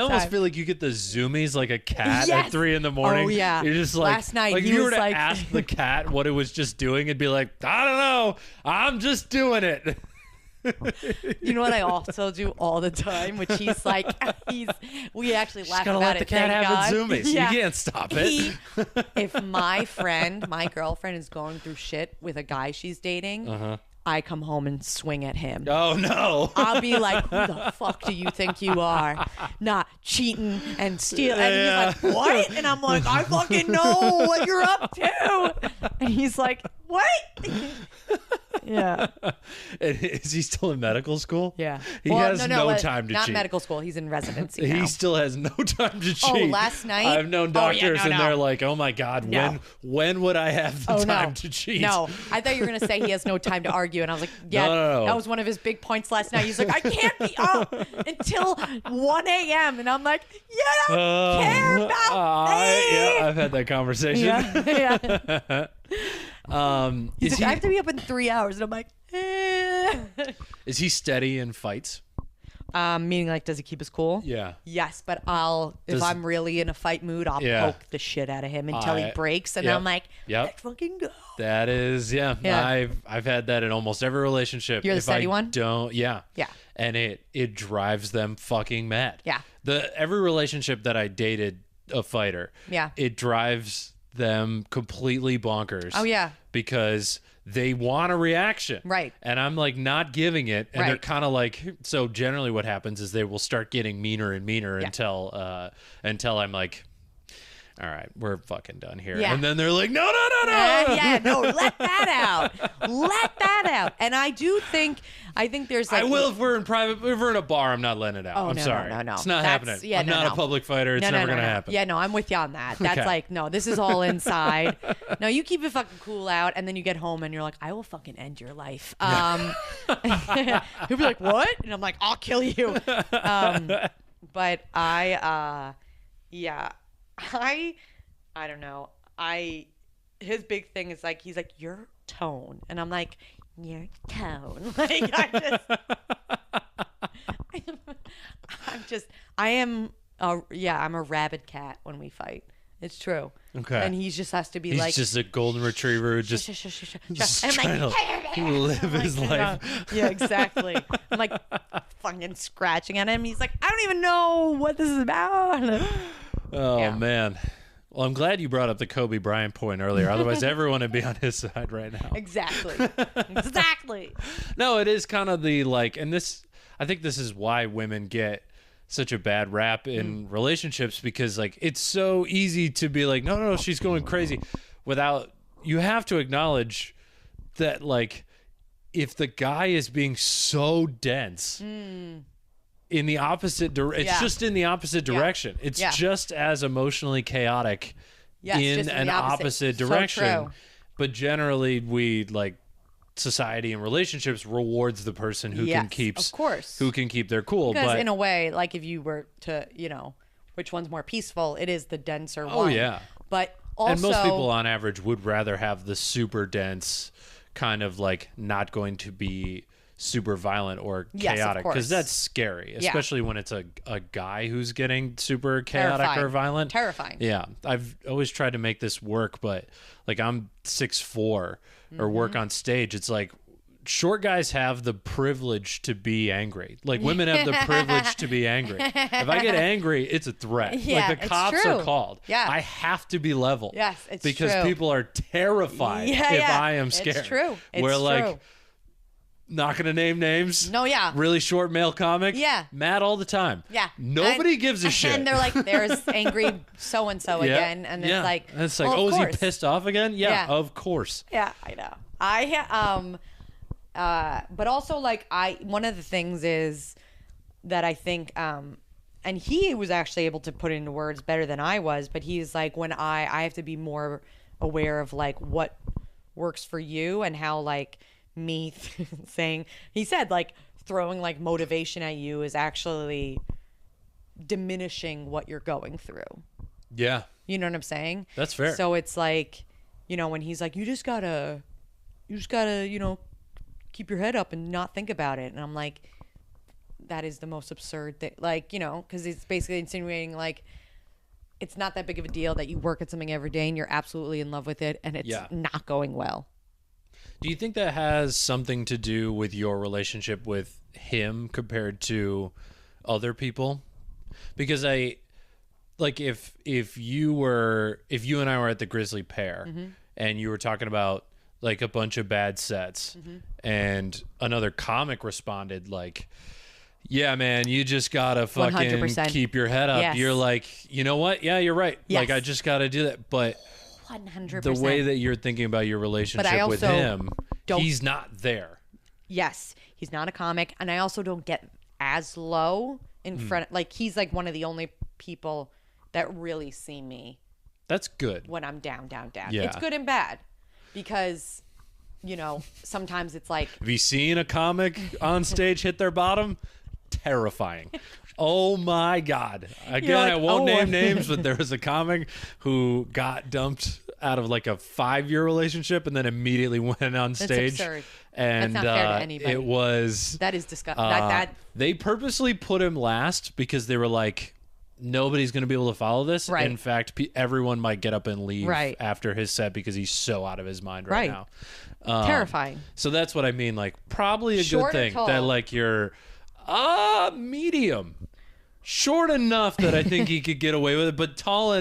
almost feel like you get the zoomies like a cat at 3 a.m. Oh, yeah. You're just like, last night, like he if you were was to like, ask the cat what it was just doing, it'd be like, I don't know. I'm just doing it. You know what I also do all the time, which he's like, we actually laugh gotta about let it. the cat thank have God. its zoomies. Yeah. You can't stop it. If my girlfriend is going through shit with a guy she's dating, I come home and swing at him. Oh no. I'll be like, who the fuck do you think you are? Not cheating and stealing. And he's like, what? And I'm like, I fucking know what you're up to. And he's like, what? Yeah. Is he still in medical school? Yeah. He has no time to not cheat. Not medical school. He's in residency now. He still has no time to cheat. Oh, last night? I've known doctors and no. they're like, oh my God, when would I have the time to cheat? No, I thought you were going to say he has no time to argue. And I was like, yeah, No. that was one of his big points last night. He's like, I can't be up until 1 a.m. And I'm like, you don't care about me. Yeah, I've had that conversation. Yeah. He's like, I have to be up in 3 hours. And I'm like, Is he steady in fights? Meaning like, does he keep his cool? Yeah. Yes, but if I'm really in a fight mood, I'll poke the shit out of him until he breaks, and I'm like, let's fucking go. That is, yeah. I've had that in almost every relationship. You're the steady one? Yeah. And it drives them fucking mad. Yeah. Every relationship that I dated a fighter. Yeah. It drives them completely bonkers. Oh yeah. Because they want a reaction. Right. And I'm like not giving it. And they're kind of like, so generally what happens is they will start getting meaner and meaner until I'm like, all right, we're fucking done here. Yeah. And then they're like, no. No, let that out. Let that out. And I think there's like. I will if we're in a bar, I'm not letting it out. I'm sorry. No. It's not happening. Yeah, I'm not a public fighter. It's never going to happen. Yeah, no, I'm with you on that. That's like, no, this is all inside. No, you keep it fucking cool out, and then you get home and you're like, I will fucking end your life. He'll be like, what? And I'm like, I'll kill you. But I don't know. His big thing is like, he's like, your tone. And I'm like, your tone. Like, I'm a rabid cat when we fight. It's true. Okay. And he just has to be he's like. He's just a golden retriever. Just trying to live his life. Yeah, exactly. I'm like fucking scratching at him. He's like, I don't even know what this is about. Oh, man. Well, I'm glad you brought up the Kobe Bryant point earlier. Otherwise, everyone would be on his side right now. Exactly. No, it is kind of the like, and I think this is why women get such a bad rap in relationships, because like it's so easy to be like, no, she's going crazy, without, you have to acknowledge that like if the guy is being so dense in the opposite direction, it's just in the opposite direction. It's just as emotionally chaotic in an opposite direction. So true. But generally we like society and relationships rewards the person who can keep their cool. Because but in a way, like if you were to, which one's more peaceful, it is the denser one. Oh yeah. But also, and most people on average would rather have the super dense kind of like not going to be super violent or chaotic, because that's scary, especially when it's a guy who's getting super chaotic or violent. Terrifying. Yeah. I've always tried to make this work, but like I'm 6'4", or work on stage. It's like short guys have the privilege to be angry. Like women have the privilege to be angry. If I get angry, it's a threat. Yeah, like the cops are called. Yeah. I have to be level. Yes, it's because true. people are terrified if I am scared. It's true. Where like, not gonna name names. No, yeah. Really short male comic. Yeah. Mad all the time. Yeah. Nobody gives a shit. And they're like, there's angry so and so again, and it's like, and it's like, well, is he pissed off again? Yeah, of course. Yeah, I know. But also like one of the things is that I think, and he was actually able to put it into words better than I was, but he's like, when I have to be more aware of like what works for you, and how like me saying, he said like throwing like motivation at you is actually diminishing what you're going through. Yeah. You know what I'm saying? That's fair. So it's like, when he's like, you just gotta, keep your head up and not think about it. And I'm like, that is the most absurd thing. Like, because it's basically insinuating like, it's not that big of a deal that you work at something every day and you're absolutely in love with it and it's not going well. Do you think that has something to do with your relationship with him compared to other people? Because if you and I were at the Grizzly Pear and you were talking about like a bunch of bad sets and another comic responded like, yeah, man, you just gotta fucking 100%. keep your head up. Yes. You're like, you know what? Yeah, you're right. Yes. Like, I just gotta do that. But 100%. the way that you're thinking about your relationship with him, he's not there. Yes, he's not a comic, and I also don't get as low in front. Like, he's like one of the only people that really see me. That's good. When I'm down. Yeah. It's good and bad, because sometimes it's like, have you seen a comic on stage hit their bottom? Terrifying. Oh my God. Again, like, I won't name names, but there was a comic who got dumped out of like a 5-year relationship and then immediately went on stage. That's absurd. And That's not fair to anybody. it was That is disgusting. they purposely put him last because they were like, nobody's going to be able to follow this. Right. In fact, everyone might get up and leave Right. after his set because he's so out of his mind right Right. now. Terrifying. So that's what I mean. Like, probably a Short good or thing tall? that like you're medium. Short enough that I think he could get away with it, but tall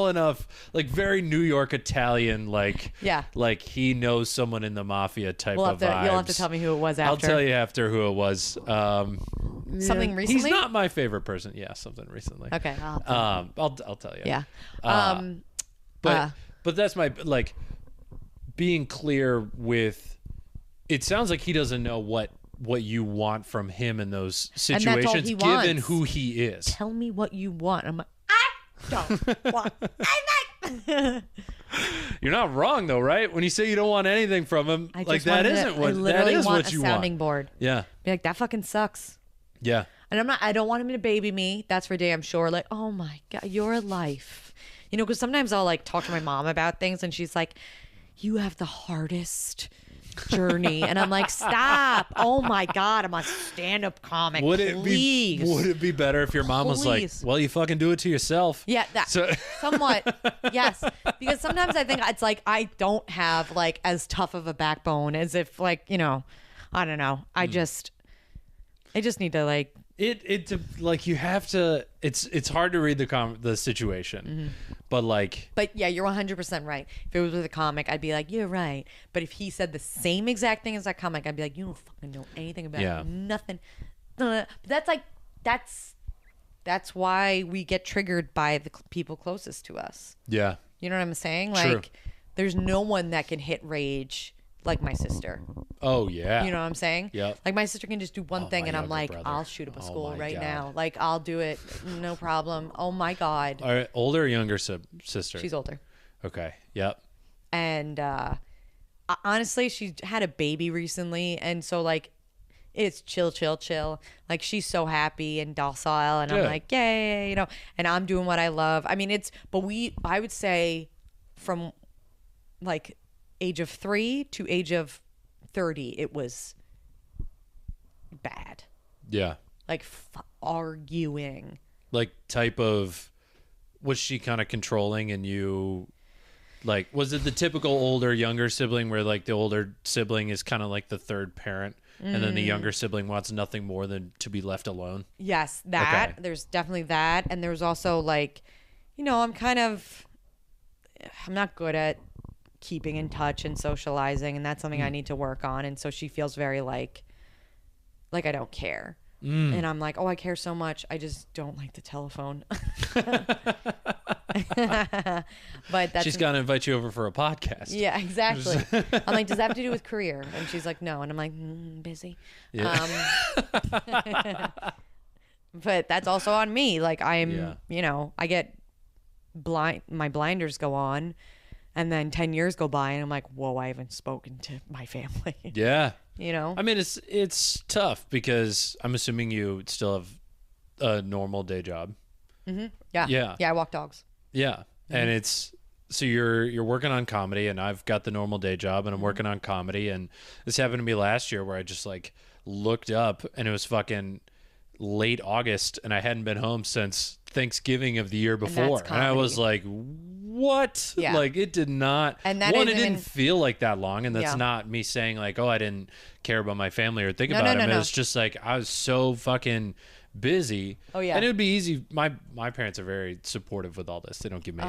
enough, like very New York Italian, like Yeah. like he knows someone in the mafia type of vibes. You'll have to tell me who it was after. I'll tell you after who it was. Something recently? He's not my favorite person. Yeah, something recently. Okay. I'll tell you. Yeah. But that's my like being clear with. It sounds like he doesn't know what you want from him in those And that's all situations, he given wants. who he is. Tell me what you want. I'm like, I don't want. You're not wrong though, right? When you say you don't want anything from him, I like just that wanted isn't to- what I that literally is want what a you sounding want. board. Yeah, Be like, that fucking sucks. yeah. And I don't want him to baby me. That's for damn sure. Like, oh my God, your life. You know, because sometimes I'll like talk to my mom about things and she's like, you have the hardest journey. And I'm like, stop. Oh my God, I'm a stand-up comic. Would it Please. be better if your mom was like, Please. well, you fucking do it to yourself? Yeah, that somewhat. Yes. Because sometimes I think it's like I don't have like as tough of a backbone as if like, you know, I don't know. I just need to like It like you have to. It's hard to read the situation, but like But yeah, you're 100% right. If it was with a comic, I'd be like, you're right. But if he said the same exact thing as that comic, I'd be like, you don't fucking know anything about Yeah. it. Nothing. But that's like, that's why we get triggered by the people closest to us. yeah, You know what I'm saying? True. Like, there's no one that can hit rage like my sister. oh yeah, You know what I'm saying? Yep. Like my sister can just do one thing my and I'm younger like, brother. I'll shoot up a Oh school my right God. now. Like I'll do it. No problem. Oh my God. All right, older or younger sister? She's older. Okay. Yep. And honestly, she had a baby recently. And so like, it's chill. Like she's so happy and docile. And I'm Good. like, yay, you know, and I'm doing what I love. I mean, I would say from like age of 3 to age of 30, it was bad. Yeah. Like arguing. Like type of, was she kind of controlling and you, like, was it the typical older younger sibling where like the older sibling is kind of like the third parent and then the younger sibling wants nothing more than to be left alone? Yes, that. Okay. There's definitely that. And there's also like, you know, I'm not good at keeping in touch and socializing, and that's something I need to work on. And so she feels very like I don't care. And I'm like, oh, I care so much. I just don't like the telephone. But that's She's gonna invite you over for a podcast. yeah, exactly. I'm like, does that have to do with career? And she's like, no. And I'm like, busy. Yeah. But that's also on me. Like I'm, Yeah. you know, I get my blinders go on, and then 10 years go by, and I'm like, whoa, I haven't spoken to my family. Yeah. You know? I mean, it's tough because I'm assuming you still have a normal day job. Yeah. Yeah. Yeah, I walk dogs. Yeah. And it's so you're working on comedy and I've got the normal day job and I'm working on comedy, and this happened to me last year where I just like looked up and it was fucking late August and I hadn't been home since Thanksgiving of the year before. And I was like, what? Yeah. Like it did not. And that one, it isn't didn't even- feel like that long, and that's Yeah. not me saying like, oh, I didn't care about my family or think No, about no, them. no, It no. was just like I was so fucking busy. Oh, yeah. And it would be easy. My parents are very supportive with all this. They don't give me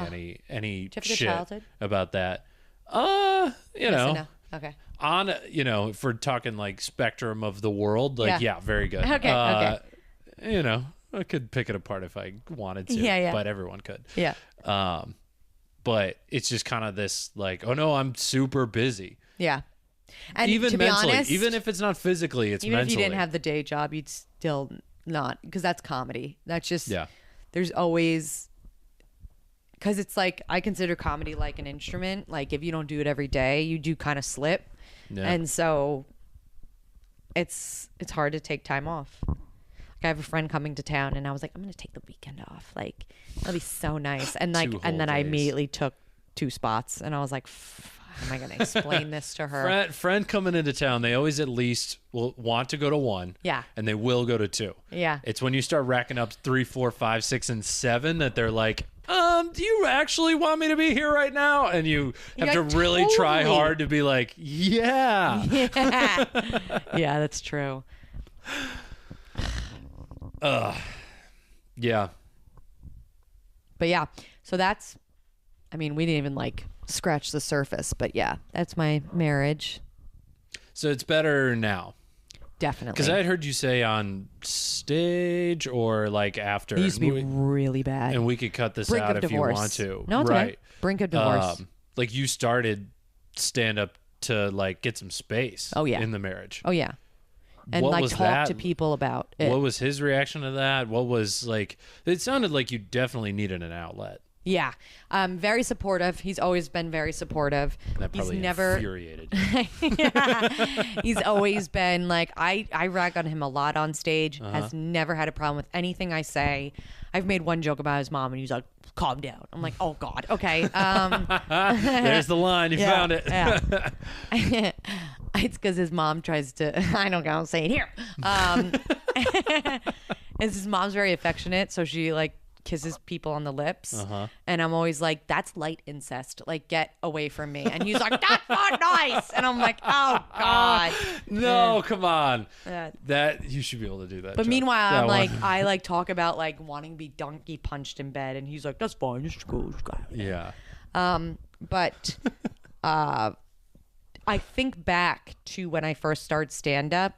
any you have a good shit childhood? about that. Yes and know, no. Okay. on if we're talking like spectrum of the world, like Yeah. yeah, very good. Okay. I could pick it apart if I wanted to. Yeah. But everyone could. Yeah. But it's just kind of this like, oh no, I'm super busy. Yeah. And Even to be mentally, honest, even if it's not physically, it's even mentally. if you didn't have the day job, you'd still not, because that's comedy. That's just, Yeah. there's always, because it's like, I consider comedy like an instrument. Like if you don't do it every day, you do kind of slip. Yeah. And so it's hard to take time off. Like I have a friend coming to town and I was like, I'm going to take the weekend off. Like that'll be so nice. And like, 2 and whole then I days. immediately took 2 spots. And I was like, how am I going to explain this to her? Friend coming into town, they always at least will want to go to 1. Yeah. And they will go to 2. Yeah. It's when you start racking up 3, 4, 5, 6, and 7 that they're like, do you actually want me to be here right now? And you have to really try hard to be like, yeah. Yeah, that's true. Yeah. But yeah, so that's, I mean, we didn't even like scratch the surface, but yeah, that's my marriage. So it's better now. Definitely. Because I had heard you say on stage or like after. It used to be really bad. And we could cut this Brink out of if divorce. you want to. No, it's right. okay. Brink of divorce. Like you started stand up to like get some space in the marriage. Oh, yeah. And What like was talk that? to people about it. What was his reaction to that? What was like, it sounded like you definitely needed an outlet. Yeah. Very supportive. He's always been very supportive. That He's probably never infuriated. He's always been like, I rag on him a lot on stage, has never had a problem with anything I say. I've made one joke about his mom and he's like, calm down. I'm like, oh God. Okay. There's the line. You found it. Yeah. It's because his mom tries to, I don't know, I'll say it here. And his mom's very affectionate. So she like kisses people on the lips. And I'm always like, that's light incest. Like, get away from me. And he's like, that's not nice. And I'm like, oh God. No, come on. Yeah. That you should be able to do that. But Chuck. meanwhile, That I'm one. like, I like talk about like wanting to be donkey punched in bed. And he's like, that's fine. Just go. Yeah. But I think back to when I first started stand up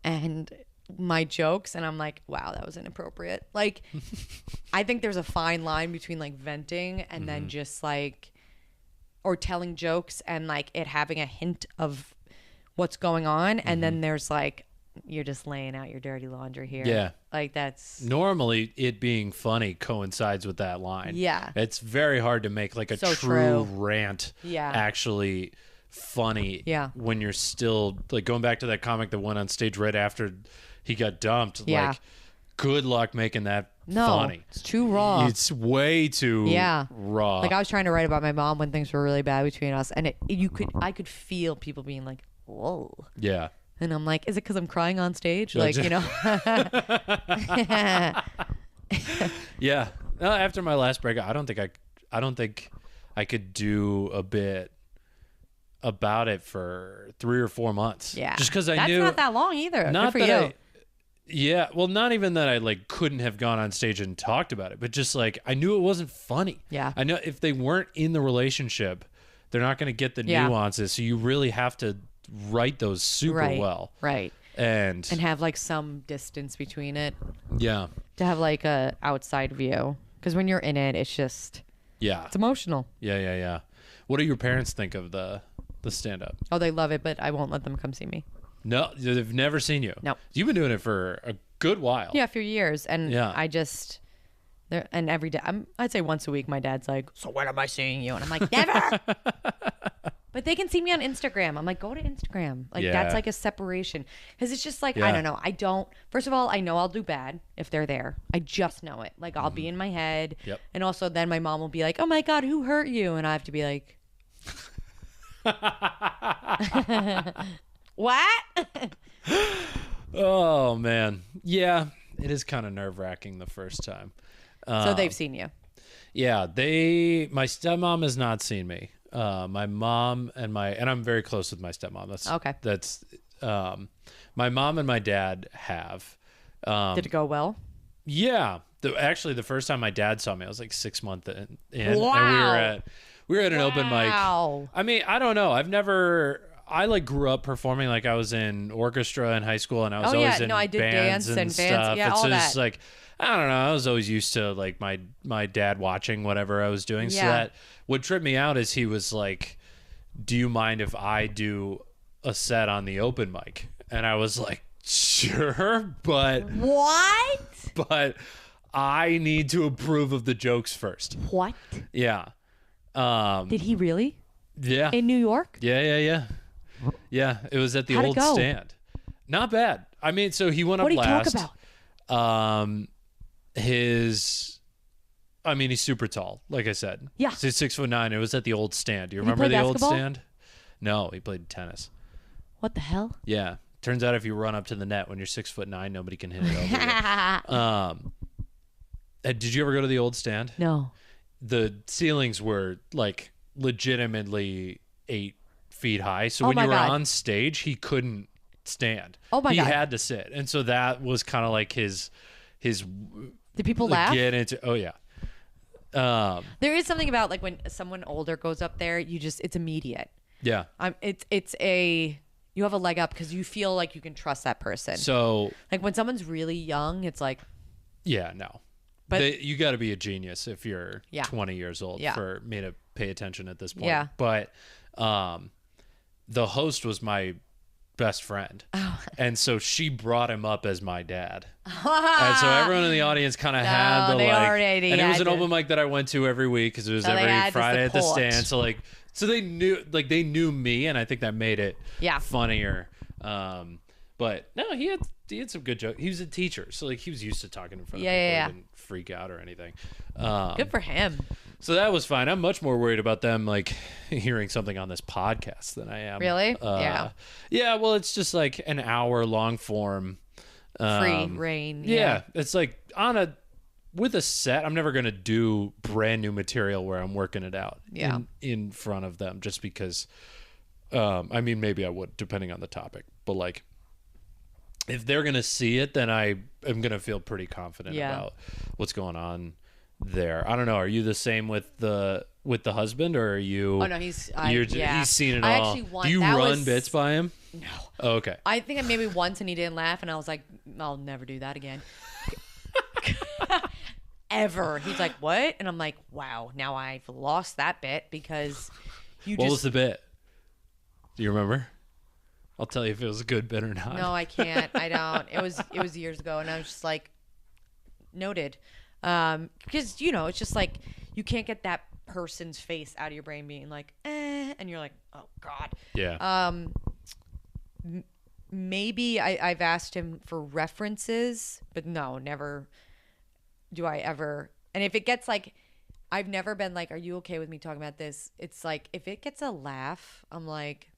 and my jokes, and I'm like, wow, that was inappropriate. Like, I think there's a fine line between like venting and then just like, or telling jokes and like it having a hint of what's going on. And then there's like, you're just laying out your dirty laundry here. Yeah. Like that's Normally, it being funny coincides with that line. Yeah. It's very hard to make like a So true true. rant Yeah. actually funny Yeah. when you're still like going back to that comic that went on stage right after he got dumped. Yeah. Like, good luck making that no, funny. it's too raw. It's way too raw. Like I was trying to write about my mom when things were really bad between us, and I could feel people being like, "Whoa," yeah. and I'm like, "Is it because I'm crying on stage?" Like, you know. Yeah. After my last break, I don't think I could do a bit about it for 3 or 4 months. Yeah, Just because I that's knew not that long either. Not Good for that you. yeah, well, not even that I like couldn't have gone on stage and talked about it, but just like I knew it wasn't funny. Yeah. I know if they weren't in the relationship, they're not going to get the nuances. So you really have to write those super well, Right. and have like some distance between it yeah, to have like a outside view, because when you're in it, it's emotional. yeah. What do your parents think of the stand up? Oh, they love it, but I won't let them come see me. No, they've never seen you. No. You've been doing it for a good while. Yeah, a few years, and Yeah. I just there and every day. I'd say once a week. My dad's like, "So when am I seeing you?" And I'm like, "Never." But they can see me on Instagram. I'm like, go to Instagram. Like Yeah. that's like a separation, because it's just like Yeah. I don't know. I don't. First of all, I know I'll do bad if they're there. I just know it. Like I'll be in my head. Yep. And also then my mom will be like, "Oh my God, who hurt you?" And I have to be like, "What?" Oh man, yeah, it is kind of nerve wracking the first time. So they've seen you. Yeah, my stepmom has not seen me. My mom and I'm very close with my stepmom. That's Okay. That's my mom and my dad have. Did it go well? Yeah, actually, the first time my dad saw me, I was like 6 months in, Wow. and we were at an open mic. Wow. I mean, I don't know. I like grew up performing. Like I was in orchestra in high school, and I was always in I did bands dance and and stuff. yeah, it's all just that. like I don't know. I was always used to like my dad watching whatever I was doing. So Yeah. that what tripped me out is he was like, "Do you mind if I do a set on the open mic?" And I was like, "Sure, but What? I need to approve of the jokes first." What? Yeah. Did he really? Yeah. In New York? Yeah. Yeah, it was at the How'd it old go? stand. Not bad. I mean, so he went What up did he talk last. about? His I mean, he's super tall. Like I said, Yeah. He's 6'9". It was at the old stand. Do you Did he remember play the old basketball? stand? No, he played tennis. What the hell? Yeah. Turns out if you run up to the net when you're 6'9", nobody can hit it over you. Did you ever go to the old stand? No. The ceilings were like legitimately 8 feet high. So Oh when my you were God. on stage, he couldn't stand. Oh my he God. had to sit. And so that was kind of like his Did people laugh? get into. Oh yeah. There is something about like when someone older goes up there, it's immediate. Yeah. You have a leg up because you feel like you can trust that person. So Like when someone's really young, it's like, yeah, no. But- You got to be a genius if you're Yeah. 20 years old Yeah. for me to pay attention at this point. Yeah. But the host was my best friend. Oh. And so she brought him up as my dad. And so everyone in the audience kind of had the they like, already and it was had an to- open mic that I went to every week because it was So they every had the Friday at the support. stand. So they knew me, and I think that made it Yeah. funnier. But no, he had some good jokes. He was a teacher, so like he was used to talking in front of people. Yeah. He didn't freak out or anything. good for him. So that was fine. I'm much more worried about them like hearing something on this podcast than I am. Really? Yeah. Yeah. Well, it's just like an hour long form. Free reign. Yeah. It's like with a set. I'm never gonna do brand new material where I'm working it out. Yeah. In front of them, just because. I mean, maybe I would, depending on the topic, but like. If they're gonna see it, then I am gonna feel pretty confident Yeah. about what's going on there. I don't know. Are you the same with the husband, or are you? Oh no, he's seen it I all. actually Do you that run was- bits by him? No. Oh, okay. I think I maybe once and he didn't laugh and I was like, I'll never do that again. Ever. He's like, what? And I'm like, wow, now I've lost that bit because What was the bit? Do you remember? I'll tell you if it was a good bit or not. No, I can't. I don't. It was years ago and I was just like, noted. Because it's just like you can't get that person's face out of your brain being like, and you're like, oh God. Yeah. Maybe I've asked him for references, but no, never do I ever. And if it gets like, I've never been like, are you okay with me talking about this? It's like, if it gets a laugh, I'm like,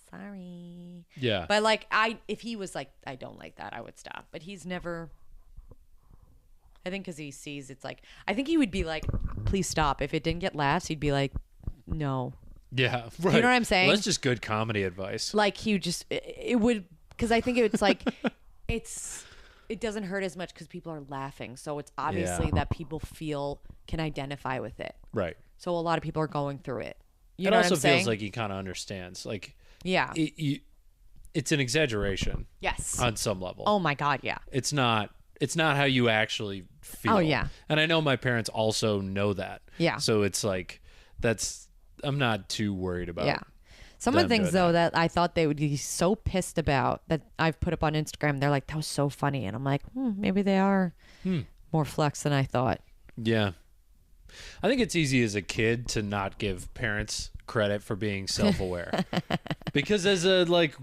sorry. Yeah. But like, if he was like, I don't like that, I would stop. But he's never. I think because he sees it's like, I think he would be like, please stop. If it didn't get laughs, he'd be like, no. Yeah. Right. You know what I'm saying? Well, that's just good comedy advice. Like he would just, it would, because I think it's like, it doesn't hurt as much because people are laughing. So it's obviously Yeah. that people can identify with it. Right. So a lot of people are going through it. You It know also what I'm saying? feels like he kind of understands. Like Yeah. it's an exaggeration Yes. on some level. Oh my God. Yeah. It's not how you actually feel. Oh, yeah. And I know my parents also know that. Yeah. So it's like I'm not too worried about. Yeah. Some of the them things, doing though, that I thought they would be so pissed about that I've put up on Instagram, they're like, that was so funny. And I'm like, maybe they are more flex than I thought. Yeah. I think it's easy as a kid to not give parents credit for being self-aware. Because as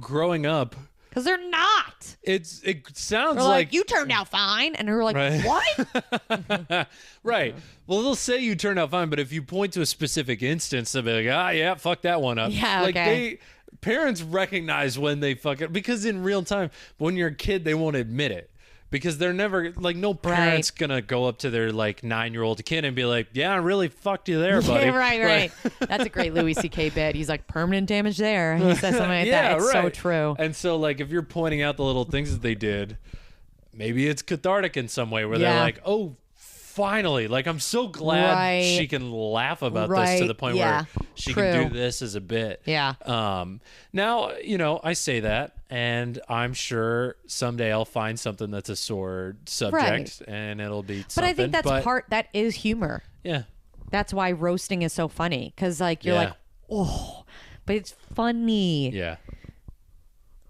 growing up, Because they're not. it sounds They're like, you turned out fine. And they're like, Right. what? right. Well, they'll say you turned out fine, but if you point to a specific instance, they'll be like, yeah, fuck that one up. Yeah, like okay. parents recognize when they fuck it, because in real time, when you're a kid, they won't admit it. Because they're never no parent's gonna go up to their 9-year-old kid and be like, yeah, I really fucked you there, buddy. Yeah, right. That's a great Louis C.K. bit. He's like, permanent damage there. He says something like Yeah, that. It's so right. true. And so if you're pointing out the little things that they did, maybe it's cathartic in some way where they're Yeah. like, oh, finally, I'm so glad Right. she can laugh about this to Right, the point yeah. where she True. can do this as a bit. Yeah. Now, I say that, and I'm sure someday I'll find something that's a sore subject, and it'll be But something. I think that is humor. Yeah. That's why roasting is so funny. Because you're Yeah. like, oh, but it's funny. Yeah.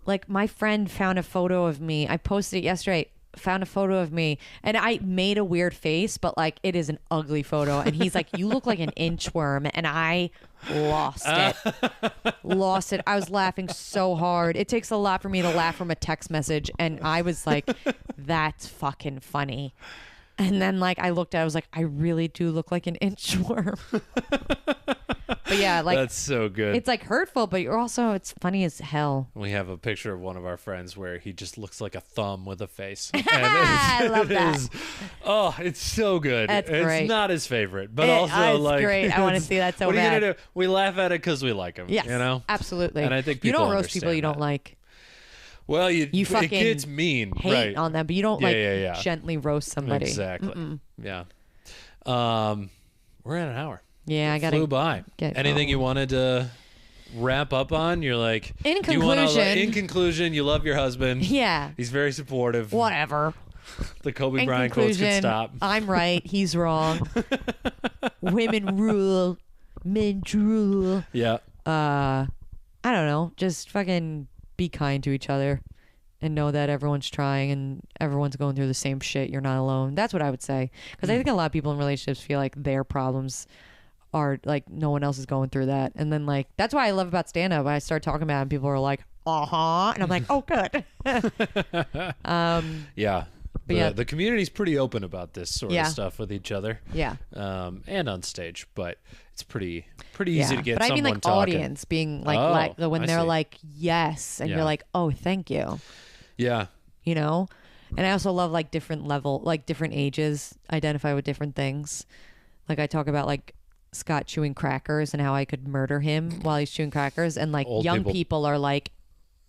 Like my friend found a photo of me. I posted it yesterday. Found a photo of me and I made a weird face, but it is an ugly photo. And he's like, you look like an inchworm. And I lost it. Lost it. I was laughing so hard. It takes a lot for me to laugh from a text message. And I was like, that's fucking funny. And then like I looked at it, I was like, I really do look like an inchworm. But yeah, like That's so good. it's like hurtful, but you're also, it's funny as hell. We have a picture of one of our friends where he just looks like a thumb with a face. I love that. Oh, it's so good. That's it's great. not his favorite, but also it's like great. I want to see that so what bad. are you gonna do? We laugh at it because we like him. Yes, you know, absolutely. And I think you people don't roast people understand you don't that. like. Well, You it fucking gets mean, Hate right? on them, but you don't Yeah. gently roast somebody. Exactly. Yeah. We're at an hour. Yeah, I gotta Flew by. get Anything going. you wanted to wrap up on? You're like, In do you wanna, conclusion- in conclusion, you love your husband. Yeah. He's very supportive. Whatever. The Kobe In Bryant quotes can conclusion, stop. I'm right. He's wrong. Women rule. Men drool. Yeah. I don't know. Just fucking be kind to each other and know that everyone's trying and everyone's going through the same shit. You're not alone. That's what I would say. Because I think a lot of people in relationships feel like their problems are like no one else is going through that. And then like, that's why I love about stand up. I start talking about it and people are like, uh-huh. And I'm like, oh, good. Yeah. But yeah. The community's pretty open about this sort Yeah. of stuff with each other. Yeah. And on stage, but it's pretty easy to get but I someone mean like talking. audience being like, Oh, when I they're see. like, yes. And Yeah. you're like, oh, thank you. Yeah. You know? And I also love like different different ages identify with different things. Like I talk about like Scott chewing crackers and how I could murder him while he's chewing crackers. And like Old young people- people are like,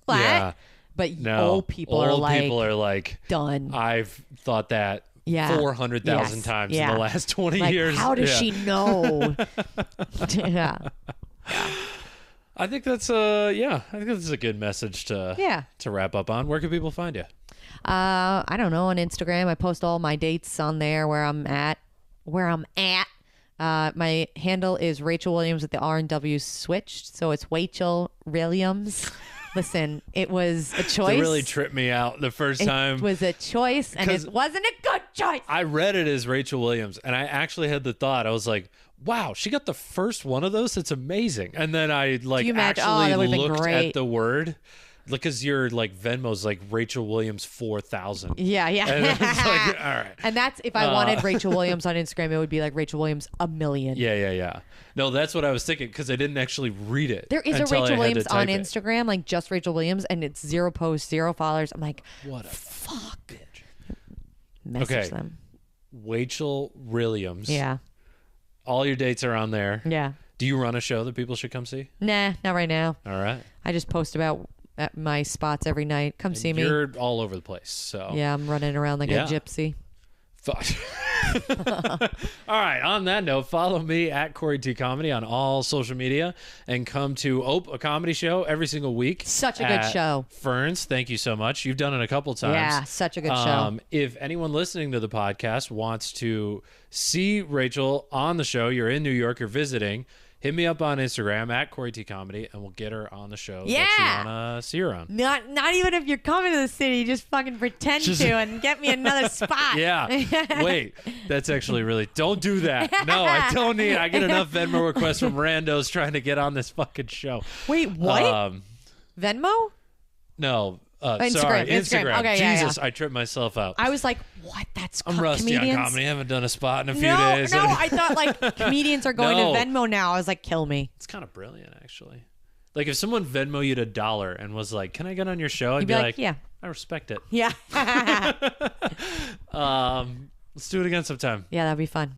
what? Yeah. But No. old people are like, done. I've thought that Yeah. 400,000 Yes. times Yeah. in the last 20 Like, years. how does Yeah. she know? Yeah. I think that's I think that's a good message to Yeah. to wrap up on. Where can people find you? I don't know, on Instagram. I post all my dates on there where I'm at. My handle is Rachel Williams with the R and W switched, so it's Rachel Williams. Listen, it was a choice. It really tripped me out the first It time. was a choice, and 'Cause it wasn't a good choice. I read it as Rachel Williams, and I actually had the thought, I was like, wow, she got the first one of those? That's amazing. And then I like you imagine- oh, actually that would've been looked great. at the word, because your like Venmo's like Rachel Williams 4000. Yeah. And it's like, all right. And that's if I wanted Rachel Williams on Instagram, it would be like Rachel Williams 1,000,000. Yeah. No, that's what I was thinking, because I didn't actually read it. There is a until I Rachel had Williams to on type it. Instagram, like just Rachel Williams, and it's 0 posts, 0 followers. I'm like, What a fuck. bitch. Message Okay. them. Rachel Williams. Yeah. All your dates are on there. Yeah. Do you run a show that people should come see? Nah, not right now. All right. I just post about at my spots every night. Come see me. You're all over the place. So Yeah, I'm running around like Yeah. a gypsy. Fuck. All right. On that note, follow me at Corey T Comedy on all social media, and come to Ope, a comedy show every single week. Such a good at show. Ferns, thank you so much. You've done it a couple times. Yeah, such a good show. If anyone listening to the podcast wants to see Rachel on the show, you're in New York, you're visiting, hit me up on Instagram at Corey T Comedy, and we'll get her on the show that Yeah. you want to see her on. Not even if you're coming to the city, just fucking pretend Just- to and get me another spot. Yeah. Wait, that's actually really. Don't do that. No, I don't need. I get enough Venmo requests from randos trying to get on this fucking show. Wait, what? Venmo? No. Instagram. Sorry, Instagram. Okay, yeah, Jesus, I tripped myself out. I was like, what? That's I'm rusty comedians? on comedy. I haven't done a spot in a few No, days. no, I thought like comedians are going No. to Venmo now. I was like, kill me. It's kind of brilliant, actually. Like if someone Venmo you $1 and was like, "Can I get on your show?" I'd You'd be like, yeah. I respect it. Yeah. Let's do it again sometime. Yeah, that'd be fun.